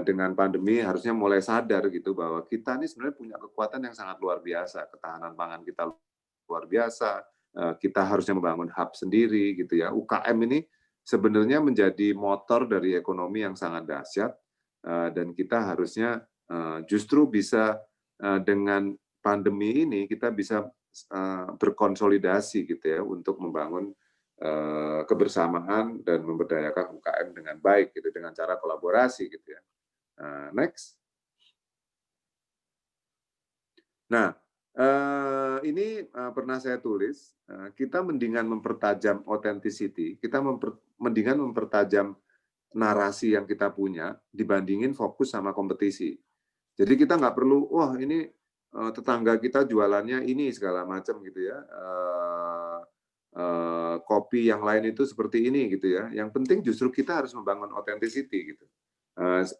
Speaker 2: dengan pandemi harusnya mulai sadar gitu bahwa kita ini sebenarnya punya kekuatan yang sangat luar biasa, ketahanan pangan kita luar biasa, kita harusnya membangun hub sendiri gitu ya. UKM ini sebenarnya menjadi motor dari ekonomi yang sangat dahsyat, dan kita harusnya justru bisa dengan pandemi ini kita bisa berkonsolidasi gitu ya untuk membangun kebersamaan dan memberdayakan UKM dengan baik gitu dengan cara kolaborasi gitu ya. Next. Nah, ini pernah saya tulis, kita mendingan mempertajam authenticity, kita mendingan mempertajam narasi yang kita punya dibandingin fokus sama kompetisi. Jadi kita nggak perlu, wah ini tetangga kita jualannya ini segala macam gitu ya. Kopi yang lain itu seperti ini gitu ya. Yang penting justru kita harus membangun authenticity gitu.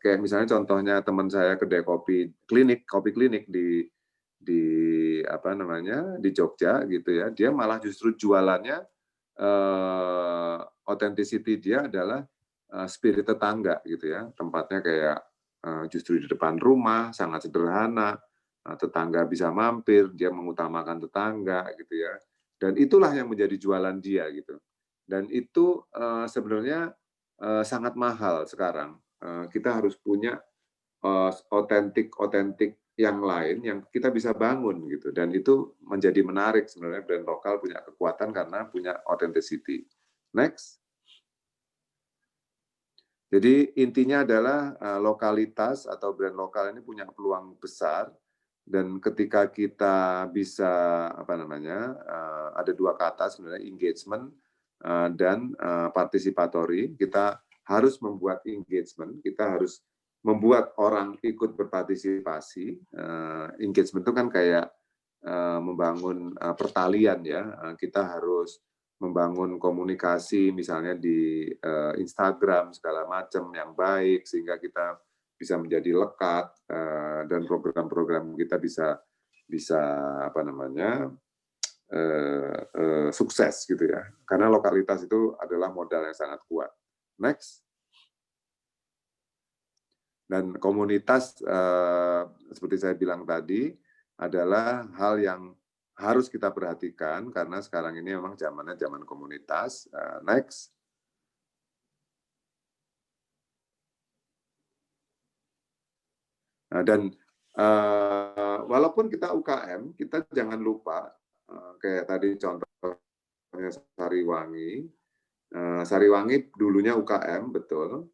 Speaker 2: Kayak misalnya contohnya teman saya kedai kopi klinik di apa namanya di Jogja gitu ya. Dia malah justru jualannya authenticity dia adalah spirit tetangga gitu ya. Tempatnya kayak justru di depan rumah, sangat sederhana. Tetangga bisa mampir, dia mengutamakan tetangga gitu ya. Dan itulah yang menjadi jualan dia gitu. Dan itu sebenarnya sangat mahal sekarang. Kita harus punya otentik yang lain yang kita bisa bangun gitu. Dan itu menjadi menarik sebenarnya brand lokal punya kekuatan karena punya authenticity. Next. Jadi intinya adalah lokalitas atau brand lokal ini punya peluang besar. Dan ketika kita bisa ada dua kata sebenarnya engagement dan participatory, kita harus membuat engagement, kita harus membuat orang ikut berpartisipasi. Engagement itu kan kayak membangun pertalian ya. Kita harus membangun komunikasi misalnya di Instagram segala macam yang baik sehingga kita bisa menjadi lekat dan program-program kita bisa sukses gitu ya. Karena lokalitas itu adalah modal yang sangat kuat. Next. Dan komunitas seperti saya bilang tadi adalah hal yang harus kita perhatikan karena sekarang ini memang zamannya zaman komunitas. Next. Dan walaupun kita UKM, kita jangan lupa kayak tadi contohnya Sariwangi. Sariwangi dulunya UKM betul.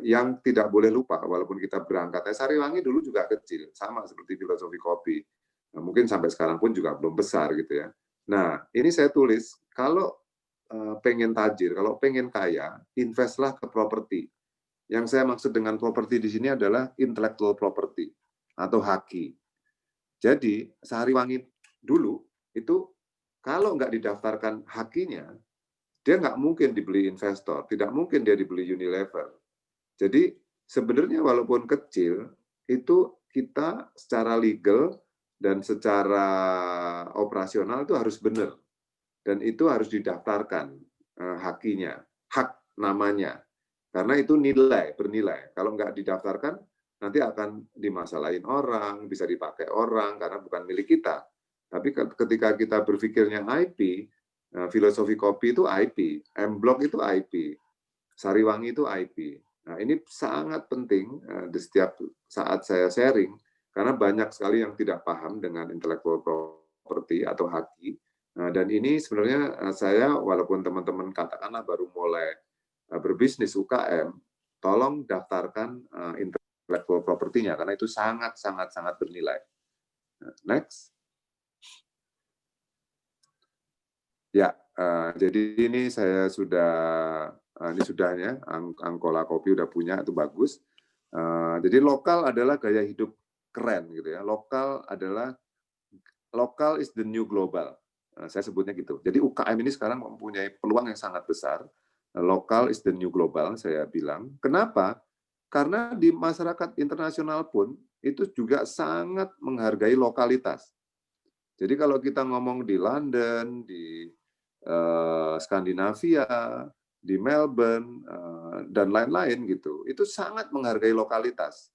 Speaker 2: Yang tidak boleh lupa walaupun kita berangkatnya Sariwangi dulu juga kecil, sama seperti filosofi kopi. Mungkin sampai sekarang pun juga belum besar gitu ya. Nah, ini saya tulis kalau pengen tajir, kalau pengen kaya, investlah ke properti. Yang saya maksud dengan properti di sini adalah intellectual property atau haki. Jadi Sariwangi dulu itu kalau nggak didaftarkan hakinya, dia nggak mungkin dibeli investor, tidak mungkin dia dibeli Unilever. Jadi sebenarnya walaupun kecil, itu kita secara legal dan secara operasional itu harus benar. Dan itu harus didaftarkan hakinya, hak namanya. Karena itu bernilai. Kalau nggak didaftarkan, nanti akan dimasalahin orang, bisa dipakai orang, karena bukan milik kita. Tapi ketika kita berpikirnya IP, filosofi kopi itu IP, M-Block itu IP, Sariwangi itu IP. Nah ini sangat penting di setiap saat saya sharing, karena banyak sekali yang tidak paham dengan intellectual property atau haki. Dan ini sebenarnya saya, walaupun teman-teman katakanlah baru mulai berbisnis UKM, tolong daftarkan intellectual property-nya karena itu sangat bernilai. Next. Ya, jadi ini saya ini sudahnya Angkola Kopi udah punya, itu bagus. Jadi lokal adalah gaya hidup keren gitu ya. Lokal is the new global. Saya sebutnya gitu. Jadi UKM ini sekarang mempunyai peluang yang sangat besar. Lokal is the new global, saya bilang. Kenapa? Karena di masyarakat internasional pun itu juga sangat menghargai lokalitas. Jadi kalau kita ngomong di London, di Skandinavia, di Melbourne, dan lain-lain gitu, itu sangat menghargai lokalitas.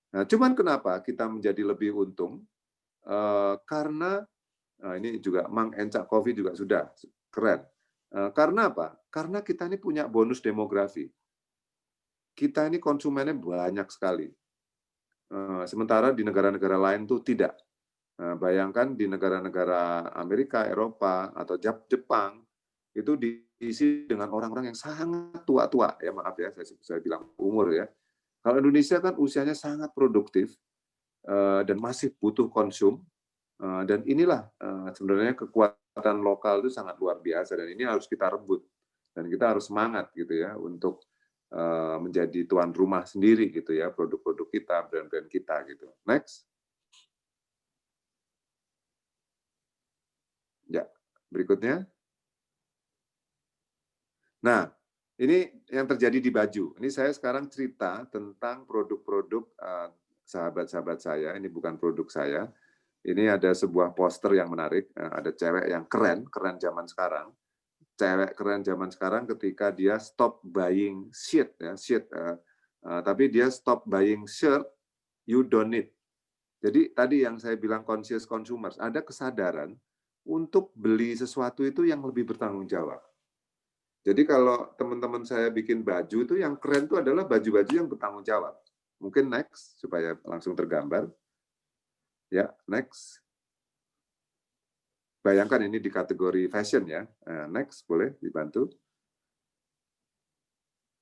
Speaker 2: Nah, cuman kenapa kita menjadi lebih untung? Karena Ini juga Mang Encak Coffee juga sudah keren. Karena apa? Karena kita ini punya bonus demografi. Kita ini konsumennya banyak sekali. Sementara di negara-negara lain tuh tidak. Bayangkan di negara-negara Amerika, Eropa, atau Jepang, itu diisi dengan orang-orang yang sangat tua-tua. Ya maaf ya, saya bilang umur ya. Kalau Indonesia kan usianya sangat produktif dan masih butuh konsum. Dan inilah sebenarnya kekuatan lokal itu sangat luar biasa dan ini harus kita rebut dan kita harus semangat gitu ya untuk menjadi tuan rumah sendiri gitu ya produk-produk kita, brand-brand kita gitu. Next. Ya, berikutnya. Nah, ini yang terjadi di baju. Ini saya sekarang cerita tentang produk-produk sahabat-sahabat saya. Ini bukan produk saya. Ini ada sebuah poster yang menarik, ada cewek yang keren zaman sekarang. Cewek keren zaman sekarang ketika dia stop buying shit, ya, tapi dia stop buying shirt, you don't need. Jadi tadi yang saya bilang conscious consumers, ada kesadaran untuk beli sesuatu itu yang lebih bertanggung jawab. Jadi kalau teman-teman saya bikin baju itu yang keren itu adalah baju-baju yang bertanggung jawab. Mungkin next, supaya langsung tergambar. Ya, next. Bayangkan ini di kategori fashion ya. Next, boleh dibantu.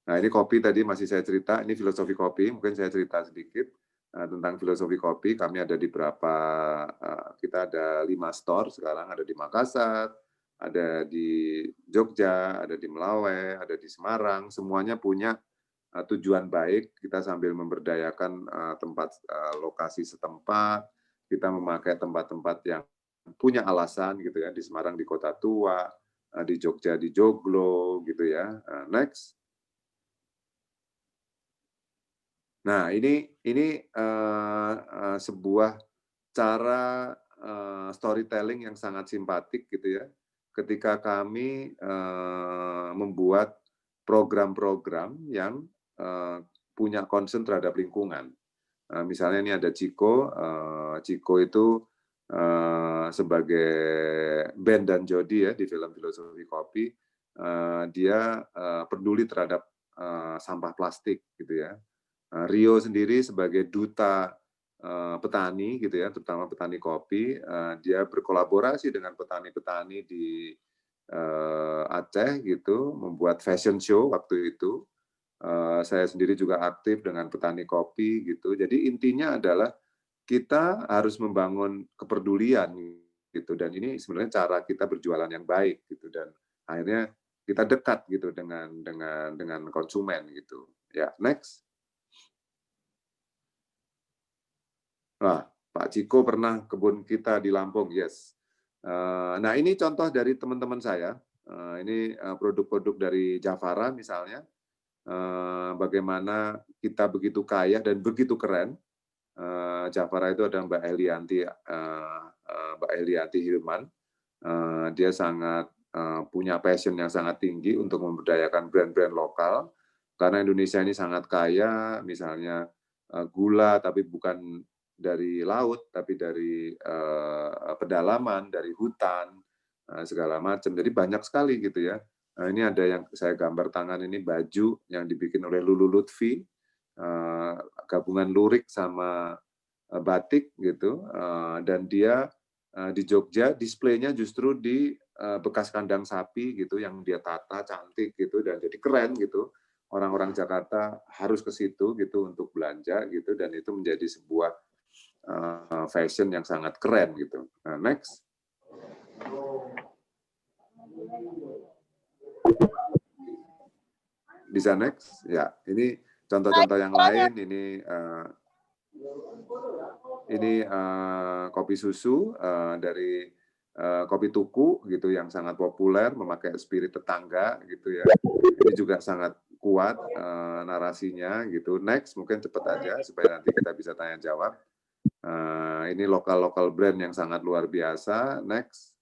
Speaker 2: Nah, ini kopi tadi masih saya cerita, ini filosofi kopi, mungkin saya cerita sedikit tentang filosofi kopi. Kami ada di kita ada 5 store sekarang, ada di Makassar, ada di Jogja, ada di Melawai, ada di Semarang, semuanya punya tujuan baik. Kita sambil memberdayakan tempat lokasi setempat, kita memakai tempat-tempat yang punya alasan gitu ya, di Semarang di Kota Tua, di Jogja di Joglo gitu ya. Next. Nah, ini sebuah cara storytelling yang sangat simpatik gitu ya. Ketika kami membuat program-program yang punya concern terhadap lingkungan. Misalnya ini ada Ciko, Ciko itu sebagai Ben dan Jody ya di film Filosofi Kopi, dia peduli terhadap sampah plastik gitu ya. Rio sendiri sebagai duta petani gitu ya, terutama petani kopi, dia berkolaborasi dengan petani-petani di Aceh gitu, membuat fashion show waktu itu. Saya sendiri juga aktif dengan petani kopi gitu. Jadi intinya adalah kita harus membangun kepedulian gitu, dan ini sebenarnya cara kita berjualan yang baik gitu, dan akhirnya kita dekat gitu dengan konsumen gitu. Ya, next. Wah, Pak Ciko pernah kebun kita di Lampung, yes. Nah, ini contoh dari teman-teman saya. Ini produk-produk dari Javara misalnya. Bagaimana kita begitu kaya dan begitu keren. Javara itu ada Mbak Elianti Hilman. Dia sangat punya passion yang sangat tinggi untuk memberdayakan brand-brand lokal. Karena Indonesia ini sangat kaya, misalnya gula, tapi bukan dari laut, tapi dari pedalaman, dari hutan, segala macam. Jadi banyak sekali gitu ya. Nah, ini ada yang saya gambar tangan, ini baju yang dibikin oleh Lulu Lutfi, gabungan lurik sama batik gitu, dan dia di Jogja displaynya justru di bekas kandang sapi gitu yang dia tata cantik gitu dan jadi keren gitu. Orang-orang Jakarta harus ke situ gitu untuk belanja gitu, dan itu menjadi sebuah fashion yang sangat keren gitu. Nah, next. Bisa next? Ya, ini contoh-contoh yang lain. Ini kopi susu dari kopi tuku gitu yang sangat populer, memakai spirit tetangga gitu ya. Ini juga sangat kuat narasinya gitu. Next, mungkin cepat aja supaya nanti kita bisa tanya jawab. Ini lokal brand yang sangat luar biasa. Next.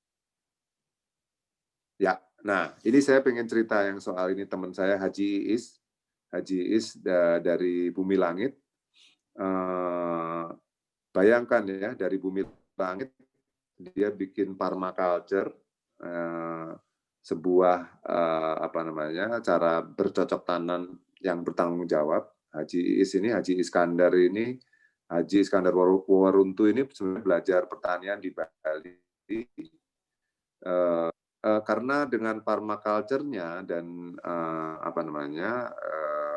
Speaker 2: Ya, nah ini saya pengen cerita yang soal ini, teman saya Haji Iis dari Bumi Langit. Bayangkan ya, dari Bumi Langit dia bikin permaculture, sebuah cara bercocok tanam yang bertanggung jawab. Haji Iskandar Waruntu ini sebenarnya belajar pertanian di Bali. Karena dengan permaculture-nya dan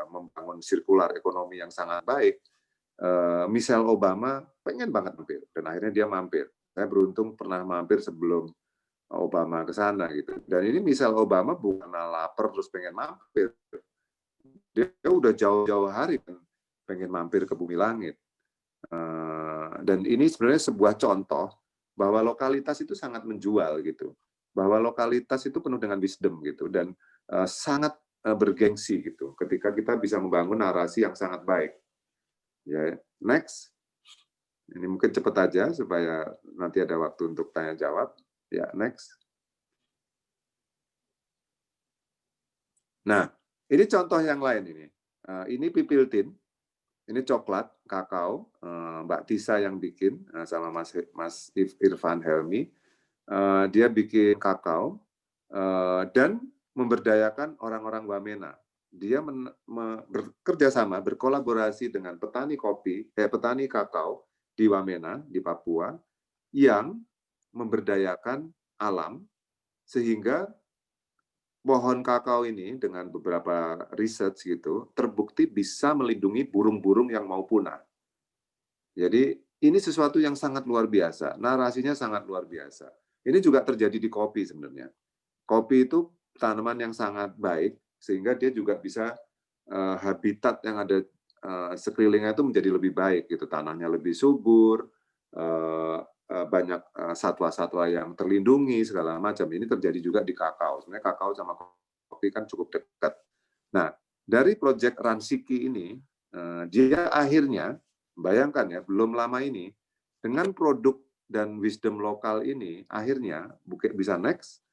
Speaker 2: membangun sirkular ekonomi yang sangat baik, Michelle Obama pengen banget mampir dan akhirnya dia mampir. Saya beruntung pernah mampir sebelum Obama ke sana gitu. Dan ini Michelle Obama bukan lapar terus pengen mampir. Dia udah jauh-jauh hari pengen mampir ke Bumi Langit. Dan ini sebenarnya sebuah contoh bahwa lokalitas itu sangat menjual gitu. Bahwa lokalitas itu penuh dengan wisdom gitu dan sangat bergengsi gitu ketika kita bisa membangun narasi yang sangat baik. Ya, next. Ini mungkin cepat aja supaya nanti ada waktu untuk tanya jawab. Ya, next. Nah, ini contoh yang lain ini. Ini pipil tin, ini coklat, kakao, Mbak Tisa yang bikin sama Mas Irfan Helmi. Dia bikin kakao dan memberdayakan orang-orang Wamena. Dia bekerja sama, berkolaborasi dengan petani kakao di Wamena, di Papua, yang memberdayakan alam, sehingga pohon kakao ini dengan beberapa research gitu, terbukti bisa melindungi burung-burung yang mau punah. Jadi ini sesuatu yang sangat luar biasa, narasinya sangat luar biasa. Ini juga terjadi di kopi sebenarnya. Kopi itu tanaman yang sangat baik, sehingga dia juga bisa habitat yang ada sekelilingnya itu menjadi lebih baik gitu, tanahnya lebih subur, banyak satwa-satwa yang terlindungi segala macam. Ini terjadi juga di kakao. Sebenarnya kakao sama kopi kan cukup dekat. Nah, dari proyek Ransiki ini, dia akhirnya, bayangkan ya, belum lama ini, dengan produk dan wisdom lokal ini, akhirnya, bisa next,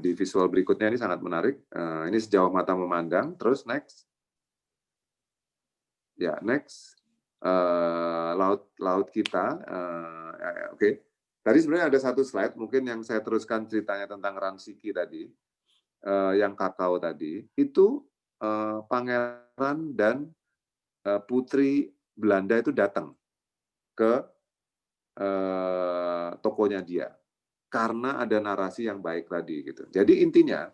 Speaker 2: di visual berikutnya ini sangat menarik. Ini sejauh mata memandang. Terus next. Ya, next. Laut kita. Oke. Tadi sebenarnya ada satu slide, mungkin yang saya teruskan ceritanya tentang Ransiki tadi, yang kakao tadi. Itu pangeran dan putri Belanda itu datang ke tokonya dia. Karena ada narasi yang baik tadi gitu. Jadi intinya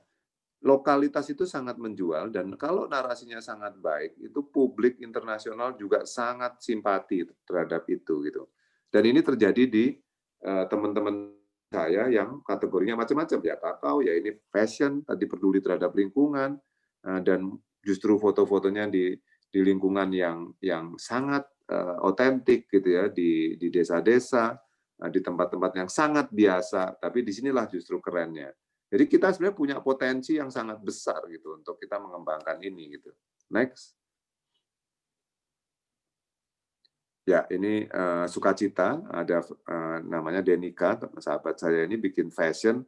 Speaker 2: lokalitas itu sangat menjual dan kalau narasinya sangat baik itu publik internasional juga sangat simpati terhadap itu gitu. Dan ini terjadi di teman-teman saya yang kategorinya macam-macam ya, kakao ya, ini fashion, tadi peduli terhadap lingkungan, dan justru foto-fotonya di lingkungan yang sangat otentik gitu ya, di desa-desa, di tempat-tempat yang sangat biasa, tapi disinilah justru kerennya. Jadi kita sebenarnya punya potensi yang sangat besar gitu untuk kita mengembangkan ini gitu. Next. Ya, ini sukacita, ada namanya Denika, sahabat saya ini bikin fashion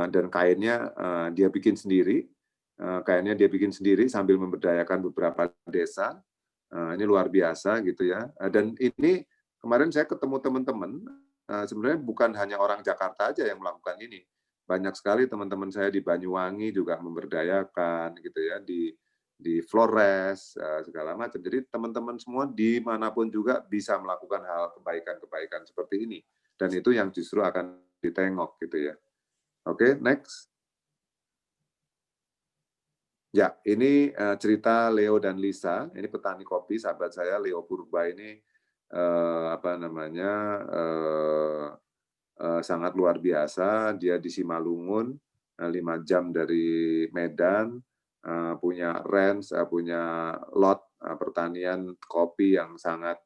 Speaker 2: dan kainnya dia bikin sendiri. Kainnya dia bikin sendiri sambil memberdayakan beberapa desa. Ini luar biasa gitu ya. Dan ini kemarin saya ketemu teman-teman, sebenarnya bukan hanya orang Jakarta aja yang melakukan ini. Banyak sekali teman-teman saya di Banyuwangi juga memberdayakan gitu ya, di Flores segala macam. Jadi teman-teman semua dimanapun juga bisa melakukan hal kebaikan-kebaikan seperti ini. Dan itu yang justru akan ditengok gitu ya. Oke, next. Ya, ini cerita Leo dan Lisa. Ini petani kopi, sahabat saya Leo Purba ini sangat luar biasa. Dia di Simalungun, 5 jam dari Medan, punya range, punya lot pertanian kopi yang sangat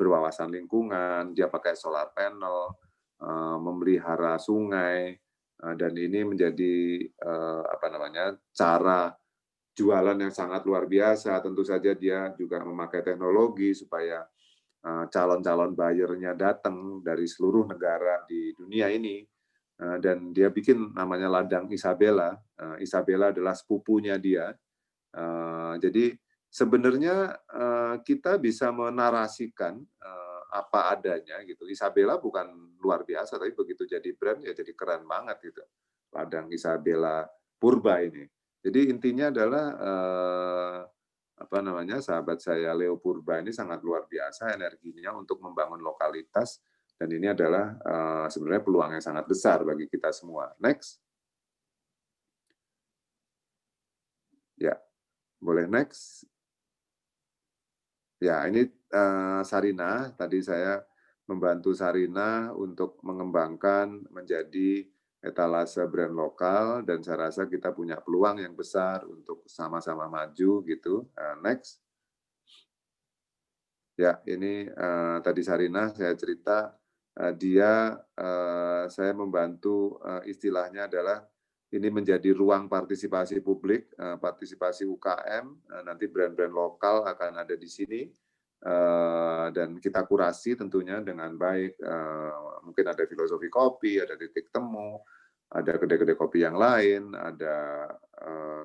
Speaker 2: berwawasan lingkungan. Dia pakai solar panel, memelihara sungai, dan ini menjadi cara jualan yang sangat luar biasa. Tentu saja dia juga memakai teknologi supaya calon-calon buyernya datang dari seluruh negara di dunia ini, dan dia bikin namanya ladang Isabella. Isabella adalah sepupunya dia. Jadi sebenarnya kita bisa menarasikan apa adanya gitu. Isabella bukan luar biasa, tapi begitu jadi brand ya jadi keren banget gitu. Ladang Isabella Purba ini. Jadi intinya adalah sahabat saya Leo Purba ini sangat luar biasa energinya untuk membangun lokalitas, dan ini adalah sebenarnya peluang yang sangat besar bagi kita semua. Next. Ya, boleh next. Ya, ini Sarina. Tadi saya membantu Sarina untuk mengembangkan menjadi etalase brand lokal, dan saya rasa kita punya peluang yang besar untuk sama-sama maju gitu. Next. Ya, ini tadi Sarina saya cerita, saya membantu istilahnya adalah ini menjadi ruang partisipasi publik, partisipasi UKM, nanti brand-brand lokal akan ada di sini, dan kita kurasi tentunya dengan baik, mungkin ada filosofi kopi, ada titik temu, ada kedai-kedai kopi yang lain, ada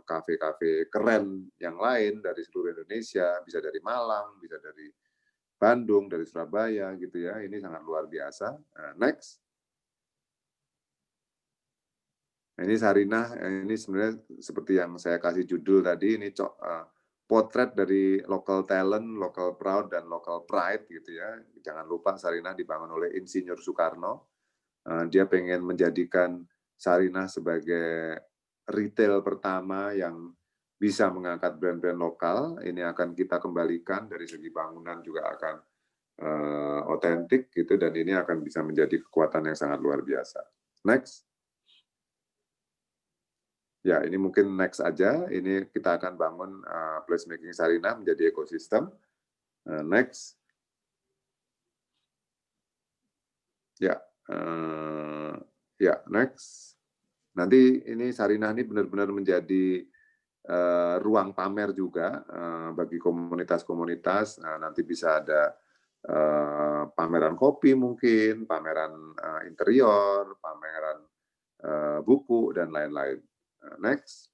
Speaker 2: kafe-kafe keren yang lain dari seluruh Indonesia, bisa dari Malang, bisa dari Bandung, dari Surabaya gitu ya, ini sangat luar biasa. Next. Ini Sarina, ini sebenarnya seperti yang saya kasih judul tadi, ini potret dari local talent, local proud, dan local pride gitu ya. Jangan lupa Sarina dibangun oleh Insinyur Soekarno. Dia pengen menjadikan Sarina sebagai retail pertama yang bisa mengangkat brand-brand lokal. Ini akan kita kembalikan dari segi bangunan juga akan otentik gitu, dan ini akan bisa menjadi kekuatan yang sangat luar biasa. Next. Ya, ini mungkin next aja. Ini kita akan bangun placemaking Sarina menjadi ekosistem. Next. Ya, next. Nanti ini Sarina ini benar-benar menjadi ruang pamer juga bagi komunitas-komunitas. Nanti bisa ada pameran kopi mungkin, pameran interior, pameran buku, dan lain-lain. Next.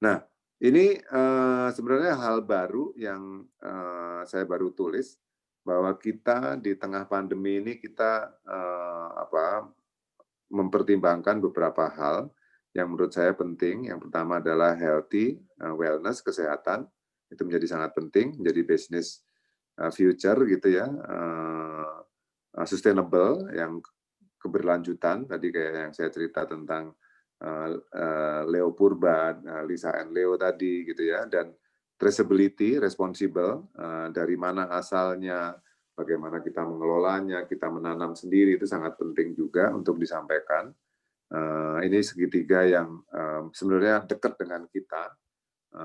Speaker 2: Nah, ini sebenarnya hal baru yang saya baru tulis, bahwa kita di tengah pandemi ini kita mempertimbangkan beberapa hal yang menurut saya penting. Yang pertama adalah healthy, wellness, kesehatan. Itu menjadi sangat penting, menjadi business future gitu ya, sustainable, yang keberlanjutan, tadi kayak yang saya cerita tentang Leo Purba, Lisa and Leo tadi gitu ya, dan traceability, responsible, dari mana asalnya, bagaimana kita mengelolanya, kita menanam sendiri, itu sangat penting juga untuk disampaikan. Ini segitiga yang sebenarnya dekat dengan kita.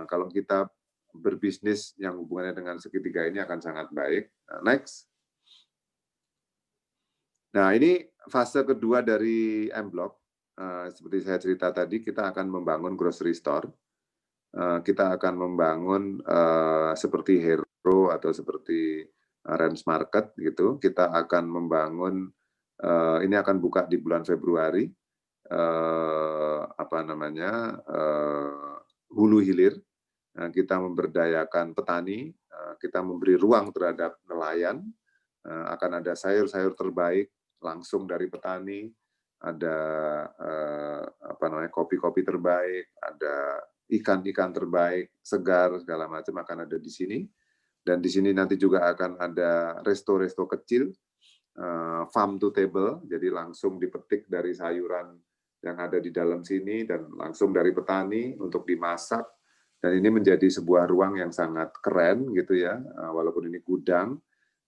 Speaker 2: Kalau kita berbisnis yang hubungannya dengan segitiga ini akan sangat baik. Next. Nah, ini fase kedua dari M-Block. Seperti saya cerita tadi, kita akan membangun grocery store. Kita akan membangun seperti Hero atau seperti Rens Market gitu. Kita akan membangun, ini akan buka di bulan Februari, hulu hilir. Kita memberdayakan petani, kita memberi ruang terhadap nelayan. Akan ada sayur-sayur terbaik langsung dari petani, ada kopi-kopi terbaik, ada ikan-ikan terbaik, segar, segala macam akan ada di sini. Dan di sini nanti juga akan ada resto-resto kecil, farm to table, jadi langsung dipetik dari sayuran yang ada di dalam sini dan langsung dari petani untuk dimasak. Dan ini menjadi sebuah ruang yang sangat keren gitu ya, walaupun ini gudang,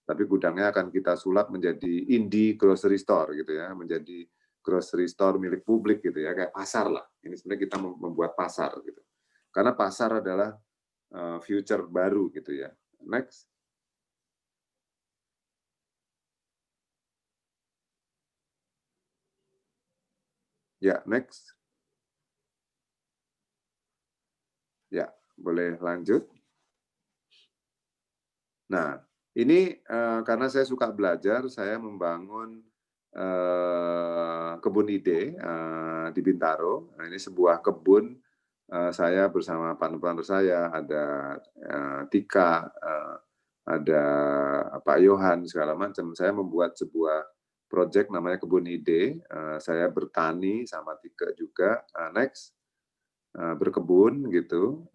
Speaker 2: tapi gudangnya akan kita sulap menjadi indie grocery store gitu ya, menjadi grocery store milik publik gitu ya, kayak pasar lah. Ini sebenarnya kita membuat pasar gitu. Karena pasar adalah future baru gitu ya. Next. Ya, next. Ya, boleh lanjut. Nah, ini karena saya suka belajar, saya membangun kebun ide di Bintaro. Nah, ini sebuah kebun, saya bersama partner-partner saya, ada Tika, ada Pak Yohan segala macam. Saya membuat sebuah project namanya Kebun Ide. Saya bertani sama Tika juga. Next, berkebun gitu.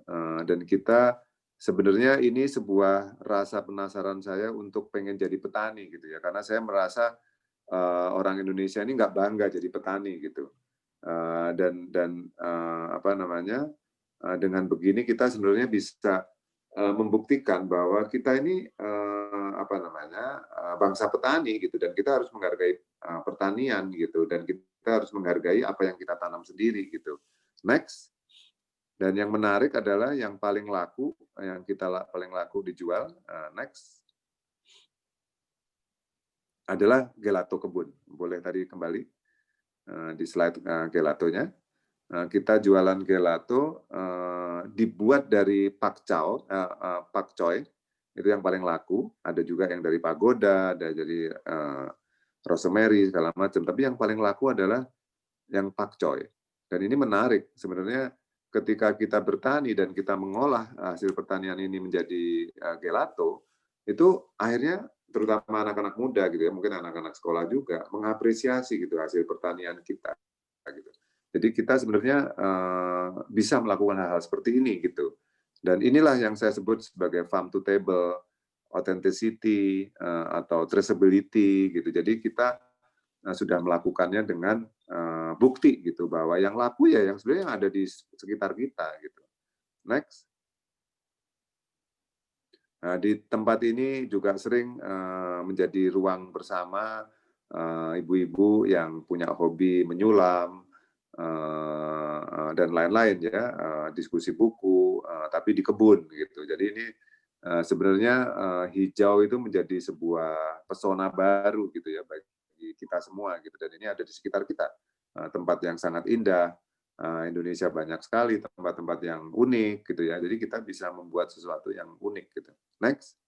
Speaker 2: Dan kita sebenarnya ini sebuah rasa penasaran saya untuk pengen jadi petani gitu ya. Karena saya merasa orang Indonesia ini nggak bangga jadi petani gitu. Dan apa namanya? Dengan begini kita sebenarnya bisa membuktikan bahwa kita ini apa namanya bangsa petani gitu, dan kita harus menghargai pertanian gitu, dan kita harus menghargai apa yang kita tanam sendiri gitu. Next, dan yang menarik adalah yang paling laku, yang kita paling laku dijual. Next, adalah gelato kebun. Boleh tadi kembali di slide gelatonya. Kita jualan gelato dibuat dari pakcoy, itu yang paling laku. Ada juga yang dari pagoda, ada dari rosemary segala macam. Tapi yang paling laku adalah yang pakcoy. Dan ini menarik sebenarnya, ketika kita bertani dan kita mengolah hasil pertanian ini menjadi gelato, itu akhirnya terutama anak-anak muda gitu ya, mungkin anak-anak sekolah juga mengapresiasi gitu hasil pertanian kita gitu. Jadi kita sebenarnya bisa melakukan hal-hal seperti ini gitu. Dan inilah yang saya sebut sebagai farm to table, authenticity, atau traceability gitu. Jadi kita sudah melakukannya dengan bukti gitu, bahwa yang laku ya yang sebenarnya yang ada di sekitar kita gitu. Next. Nah, di tempat ini juga sering menjadi ruang bersama ibu-ibu yang punya hobi menyulam, dan lain-lain ya, diskusi buku, tapi di kebun gitu. Jadi ini sebenarnya hijau itu menjadi sebuah pesona baru gitu ya bagi kita semua gitu. Dan ini ada di sekitar kita, tempat yang sangat indah. Indonesia banyak sekali tempat-tempat yang unik gitu ya. Jadi kita bisa membuat sesuatu yang unik gitu. Next.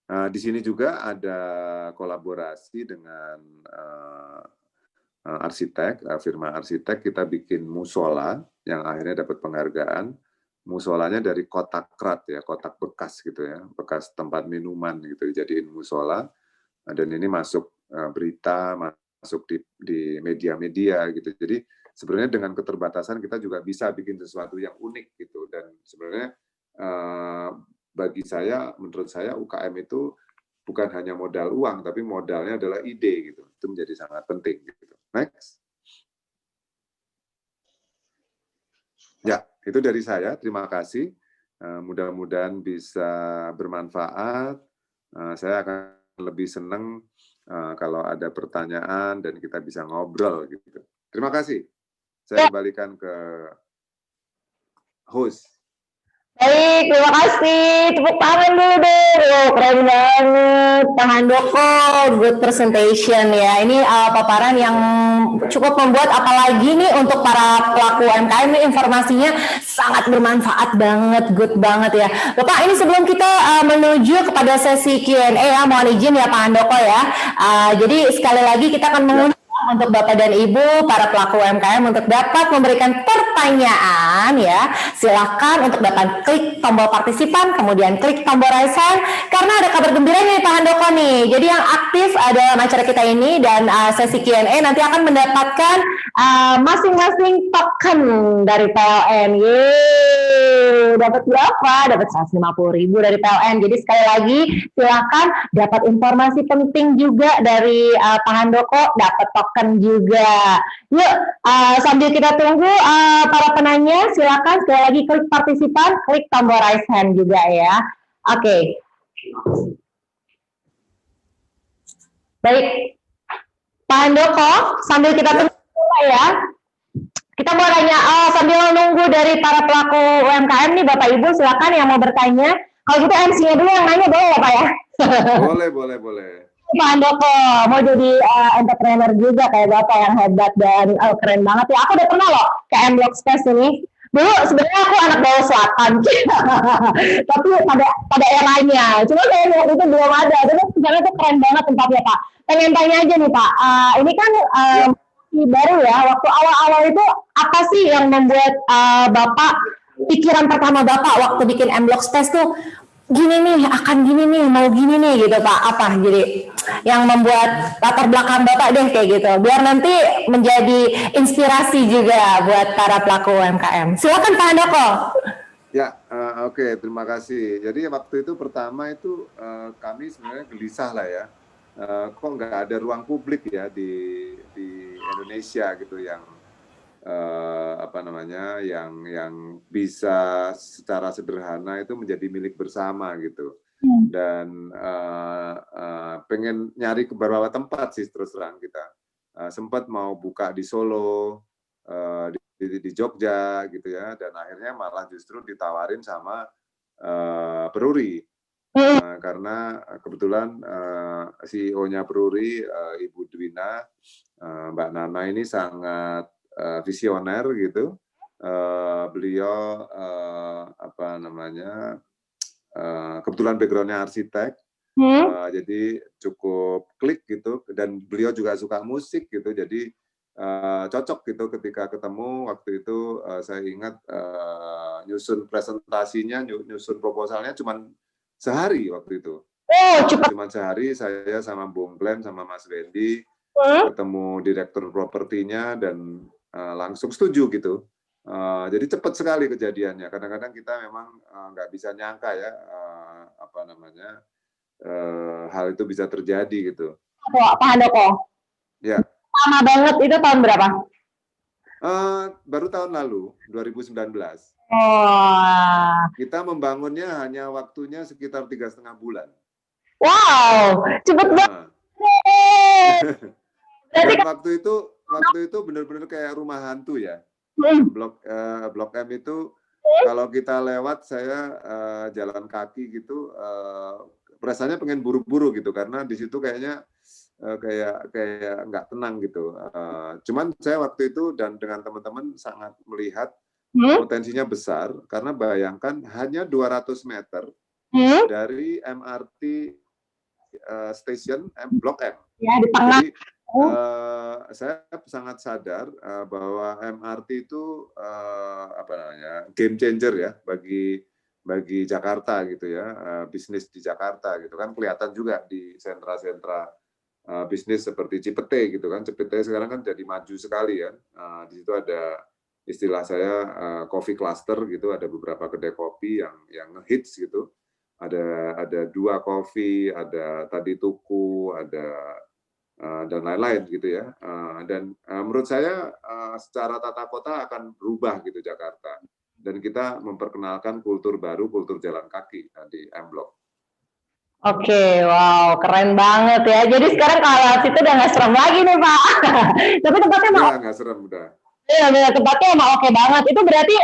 Speaker 2: Di sini juga ada kolaborasi dengan arsitek, firma arsitek. Kita bikin musola yang akhirnya dapat penghargaan. Musolanya dari kotak krat ya, kotak bekas gitu ya, bekas tempat minuman gitu, dijadiin musola. Dan ini masuk berita, masuk di media-media gitu. Jadi sebenarnya dengan keterbatasan kita juga bisa bikin sesuatu yang unik gitu. Dan sebenarnya bagi saya, menurut saya UKM itu bukan hanya modal uang, tapi modalnya adalah ide gitu. Itu menjadi sangat penting gitu. Next. Ya, itu dari saya. Terima kasih. Mudah-mudahan bisa bermanfaat. Saya akan lebih senang kalau ada pertanyaan dan kita bisa ngobrol gitu. Terima kasih. Saya kembalikan ke host.
Speaker 1: Baik, terima kasih. Tepuk tangan dulu deh. Oh, keren banget. Pak Handoko, good presentation ya. Ini paparan yang cukup membuat, apalagi nih untuk para pelaku UMKM, ini informasinya sangat bermanfaat banget, good banget ya. Bapak, ini sebelum kita menuju kepada sesi Q&A ya, mohon izin ya Pak Handoko ya. Jadi sekali lagi kita akan mengundang untuk Bapak dan Ibu para pelaku UMKM untuk dapat memberikan pertanyaan ya. Silakan untuk dapat klik tombol partisipan, kemudian klik tombol raise hand, karena ada kabar gembira nih Pak Handoko nih. Jadi yang aktif dalam acara kita ini dan sesi Q&A nanti akan mendapatkan masing-masing token dari PLN. Yeay, dapat berapa? Dapat 150.000 dari PLN. Jadi sekali lagi silakan dapat informasi penting juga dari Pak Handoko, dapat token juga. Yuk, sambil kita tunggu para penanya, silakan sekali lagi klik partisipan, klik tombol raise hand juga ya. Oke. Baik, Pak Handoko, sambil kita tunggu ya. Kita mau tanya, sambil nunggu dari para pelaku UMKM nih, Bapak Ibu silakan yang mau bertanya. Kalau gitu MC-nya dulu yang nanya, boleh ya Pak ya?
Speaker 2: Boleh.
Speaker 1: Pak Handoko mau jadi entrepreneur juga kayak Bapak yang hebat dan keren banget ya. Aku udah pernah loh ke M-Block Space ini. Dulu sebenarnya aku anak Bawah Selatan, tapi pada eranya. Cuma saya waktu itu belum ada. Tapi sebenarnya itu keren banget tempatnya Pak. Pengen tanya aja nih Pak. Ini kan baru ya. Waktu awal-awal itu apa sih yang membuat Bapak pikiran pertama Bapak waktu bikin M-Block Space tuh gini nih, akan gini nih, mau gini nih gitu Pak, apa jadi yang membuat latar belakang Bapak deh kayak gitu, biar nanti menjadi inspirasi juga buat para pelaku UMKM. Silakan Pak Handoko.
Speaker 2: Ya, oke, terima kasih. Jadi waktu itu pertama itu kami sebenarnya gelisah lah ya, kok nggak ada ruang publik ya di Indonesia gitu yang apa namanya, yang bisa secara sederhana itu menjadi milik bersama gitu. Dan pengen nyari ke beberapa tempat sih terus terang kita. Sempat mau buka di Solo, di Jogja gitu ya, dan akhirnya malah justru ditawarin sama Peruri. Karena kebetulan CEO-nya Peruri, Ibu Dwina, Mbak Nana ini sangat visioner gitu. Beliau apa namanya, kebetulan background-nya arsitek, jadi cukup klik gitu, dan beliau juga suka musik gitu, jadi cocok gitu ketika ketemu waktu itu. Saya ingat nyusun presentasinya, nyusun proposalnya cuman sehari waktu itu. Cuman sehari, saya sama Bung Glenn sama Mas Wendy ketemu direktur propertinya dan langsung setuju gitu. Jadi cepat sekali kejadiannya. Kadang-kadang kita memang nggak bisa nyangka ya, apa namanya, hal itu bisa terjadi gitu.
Speaker 1: Pak Handoko.
Speaker 2: Ya.
Speaker 1: Lama banget, itu tahun berapa?
Speaker 2: Baru tahun lalu, 2019. Kita membangunnya hanya waktunya sekitar 3,5 bulan.
Speaker 1: Wow, cepet banget.
Speaker 2: Dan waktu itu benar-benar kayak rumah hantu ya. Blok M itu kalau kita lewat, saya jalan kaki gitu, rasanya pengen buru-buru gitu karena di situ kayaknya kayak nggak tenang gitu. Cuman saya waktu itu dan dengan teman-teman sangat melihat potensinya besar karena bayangkan hanya 200 meter dari MRT station Blok M. Ya, di tengah. Jadi, saya sangat sadar bahwa MRT itu apa namanya, game changer ya bagi Jakarta gitu ya, bisnis di Jakarta gitu kan, kelihatan juga di sentra-sentra bisnis seperti Cipete gitu kan. Cipete sekarang kan jadi maju sekali ya. Di situ ada istilah saya coffee cluster gitu, ada beberapa kedai kopi yang hits gitu. Ada 2 kopi, ada Tadi Tuku, ada dan lain-lain gitu ya. Dan menurut saya secara tata kota akan berubah gitu Jakarta. Dan kita memperkenalkan kultur baru, kultur jalan kaki di M-Block.
Speaker 1: Oke, wow, keren banget ya. Jadi sekarang kalau situ udah nggak serem lagi nih Pak. Tapi tempatnya mau.
Speaker 2: Nggak serem udah.
Speaker 1: Iya, tempatnya emang oke banget. Itu berarti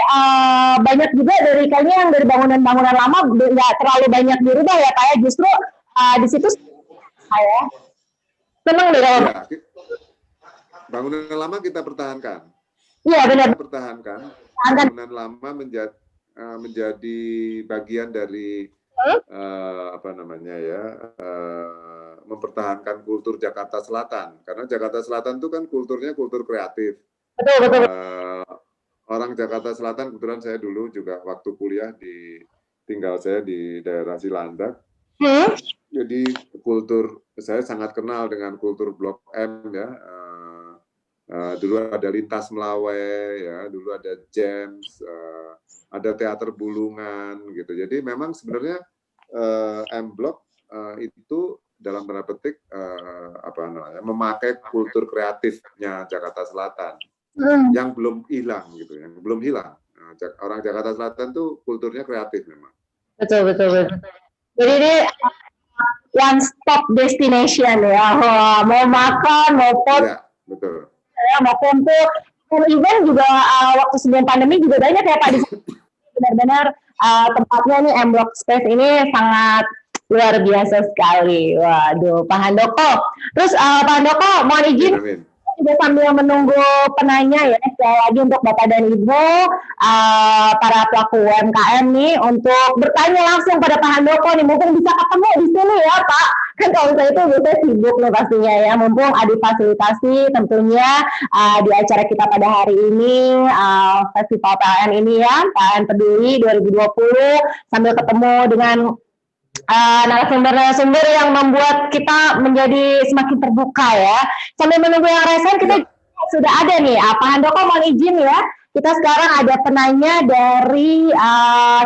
Speaker 1: banyak juga dari kayaknya yang dari bangunan-bangunan lama nggak terlalu banyak dirubah ya Pak ya. Justru di situ saya seneng deh kalau.
Speaker 2: Ya, bangunan lama kita pertahankan.
Speaker 1: Iya benar.
Speaker 2: Kita pertahankan. Bangunan lama menjadi bagian dari apa namanya ya, mempertahankan kultur Jakarta Selatan. Karena Jakarta Selatan itu kan kulturnya kultur kreatif. Betul. Orang Jakarta Selatan, kebetulan saya dulu juga waktu kuliah tinggal saya di daerah Cilandak. Jadi kultur saya sangat kenal dengan kultur Blok M ya. Dulu ada Lintas Melawai ya, dulu ada James, ada Teater Bulungan gitu. Jadi memang sebenarnya M-Block itu dalam tanda petik apa namanya, memakai kultur kreatifnya Jakarta Selatan yang belum hilang gitu, yang belum hilang. Orang Jakarta Selatan tuh kulturnya kreatif memang. Betul.
Speaker 1: Jadi ini one stop destination ya. Mau makan, mau pot.
Speaker 2: Ya, betul.
Speaker 1: Mau kumpul, event juga waktu sebelum pandemi juga banyak ya Pak. Benar-benar tempatnya nih M-Block Space ini sangat luar biasa sekali. Waduh, Pak Handoko. Terus Pak Handoko, mohon izin. Amin. Juga sambil menunggu penanya ya, sekali lagi untuk Bapak dan Ibu, para pelaku UMKM nih, untuk bertanya langsung pada Pak Handoko nih, mumpung bisa ketemu di sini ya Pak, Kan kalau saya itu biasanya sibuk nih pastinya ya, mumpung ada fasilitasi tentunya di acara kita pada hari ini, Festival PLN ini ya, PLN Peduli 2020, sambil ketemu dengan narasumber-narasumber yang membuat kita menjadi semakin terbuka ya. Sambil menunggu yang resen, kita sudah ada nih, Pak Handoko mohon izin ya, kita sekarang ada penanya dari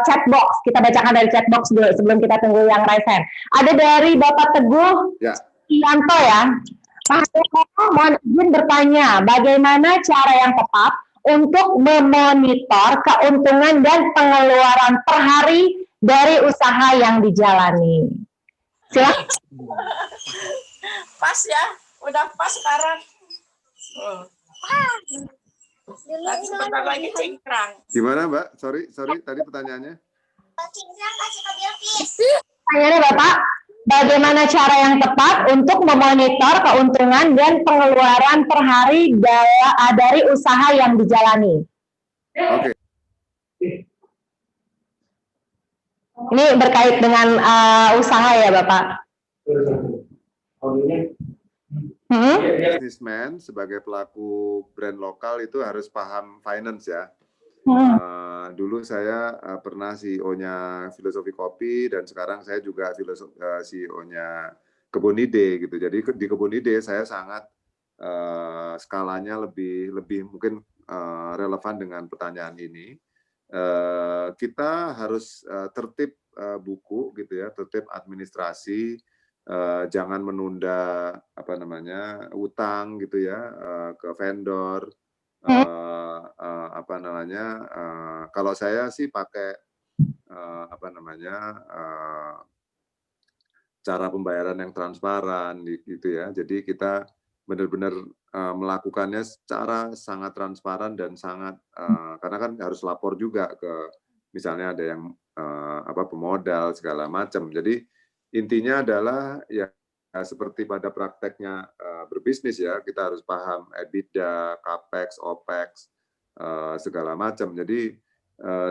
Speaker 1: chatbox. Kita bacakan dari chatbox dulu sebelum kita tunggu yang resen. Ada dari Bapak Teguh Ianto ya. Pak Handoko mohon izin bertanya, bagaimana cara yang tepat untuk memonitor keuntungan dan pengeluaran per hari dari usaha yang dijalani? Silakan.
Speaker 5: Pas ya, udah pas sekarang. Lagi sebentar lagi cingkrang.
Speaker 2: Gimana Mbak? Sorry tadi pertanyaannya.
Speaker 1: Pertanyaannya Bapak, bagaimana cara yang tepat untuk memonitor keuntungan dan pengeluaran per hari dari usaha yang dijalani?
Speaker 2: Oke.
Speaker 1: Ini berkait dengan usaha ya Bapak?
Speaker 2: Businessman sebagai pelaku brand lokal itu harus paham finance ya. Dulu saya pernah CEO-nya Filosofi Kopi dan sekarang saya juga CEO-nya Kebun Ide gitu. Jadi di Kebun Ide saya sangat skalanya lebih mungkin relevan dengan pertanyaan ini. Kita harus tertib buku gitu ya, tertib administrasi. Jangan menunda utang gitu ya ke vendor. Kalau saya sih pakai cara pembayaran yang transparan gitu ya. Jadi kita benar-benar melakukannya secara sangat transparan dan sangat karena kan harus lapor juga ke misalnya ada yang pemodal segala macam. Jadi intinya adalah ya seperti pada prakteknya berbisnis ya, kita harus paham EBITDA, CAPEX, OPEX, segala macam. Jadi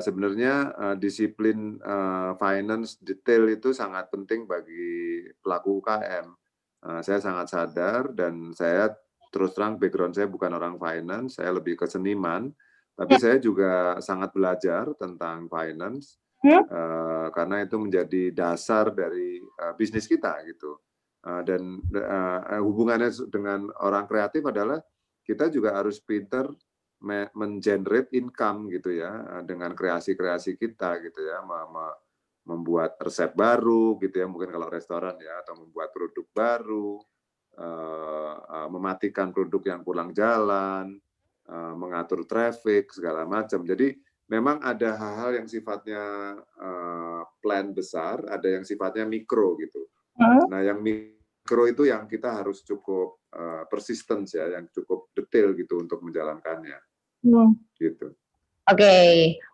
Speaker 2: sebenarnya disiplin finance detail itu sangat penting bagi pelaku UKM. Saya sangat sadar dan saya terus terang background saya bukan orang finance, saya lebih ke seniman, tapi saya juga sangat belajar tentang finance. Karena itu menjadi dasar dari bisnis kita gitu. Dan hubungannya dengan orang kreatif adalah kita juga harus pinter mengenerate income gitu ya dengan kreasi-kreasi kita gitu ya, membuat resep baru gitu ya, mungkin kalau restoran ya, atau membuat produk baru, mematikan produk yang kurang jalan, mengatur traffic segala macam. Jadi memang ada hal-hal yang sifatnya plan besar, ada yang sifatnya mikro gitu. Nah, yang mikro itu yang kita harus cukup persistence ya, yang cukup detail gitu untuk menjalankannya. Gitu.
Speaker 1: Oke.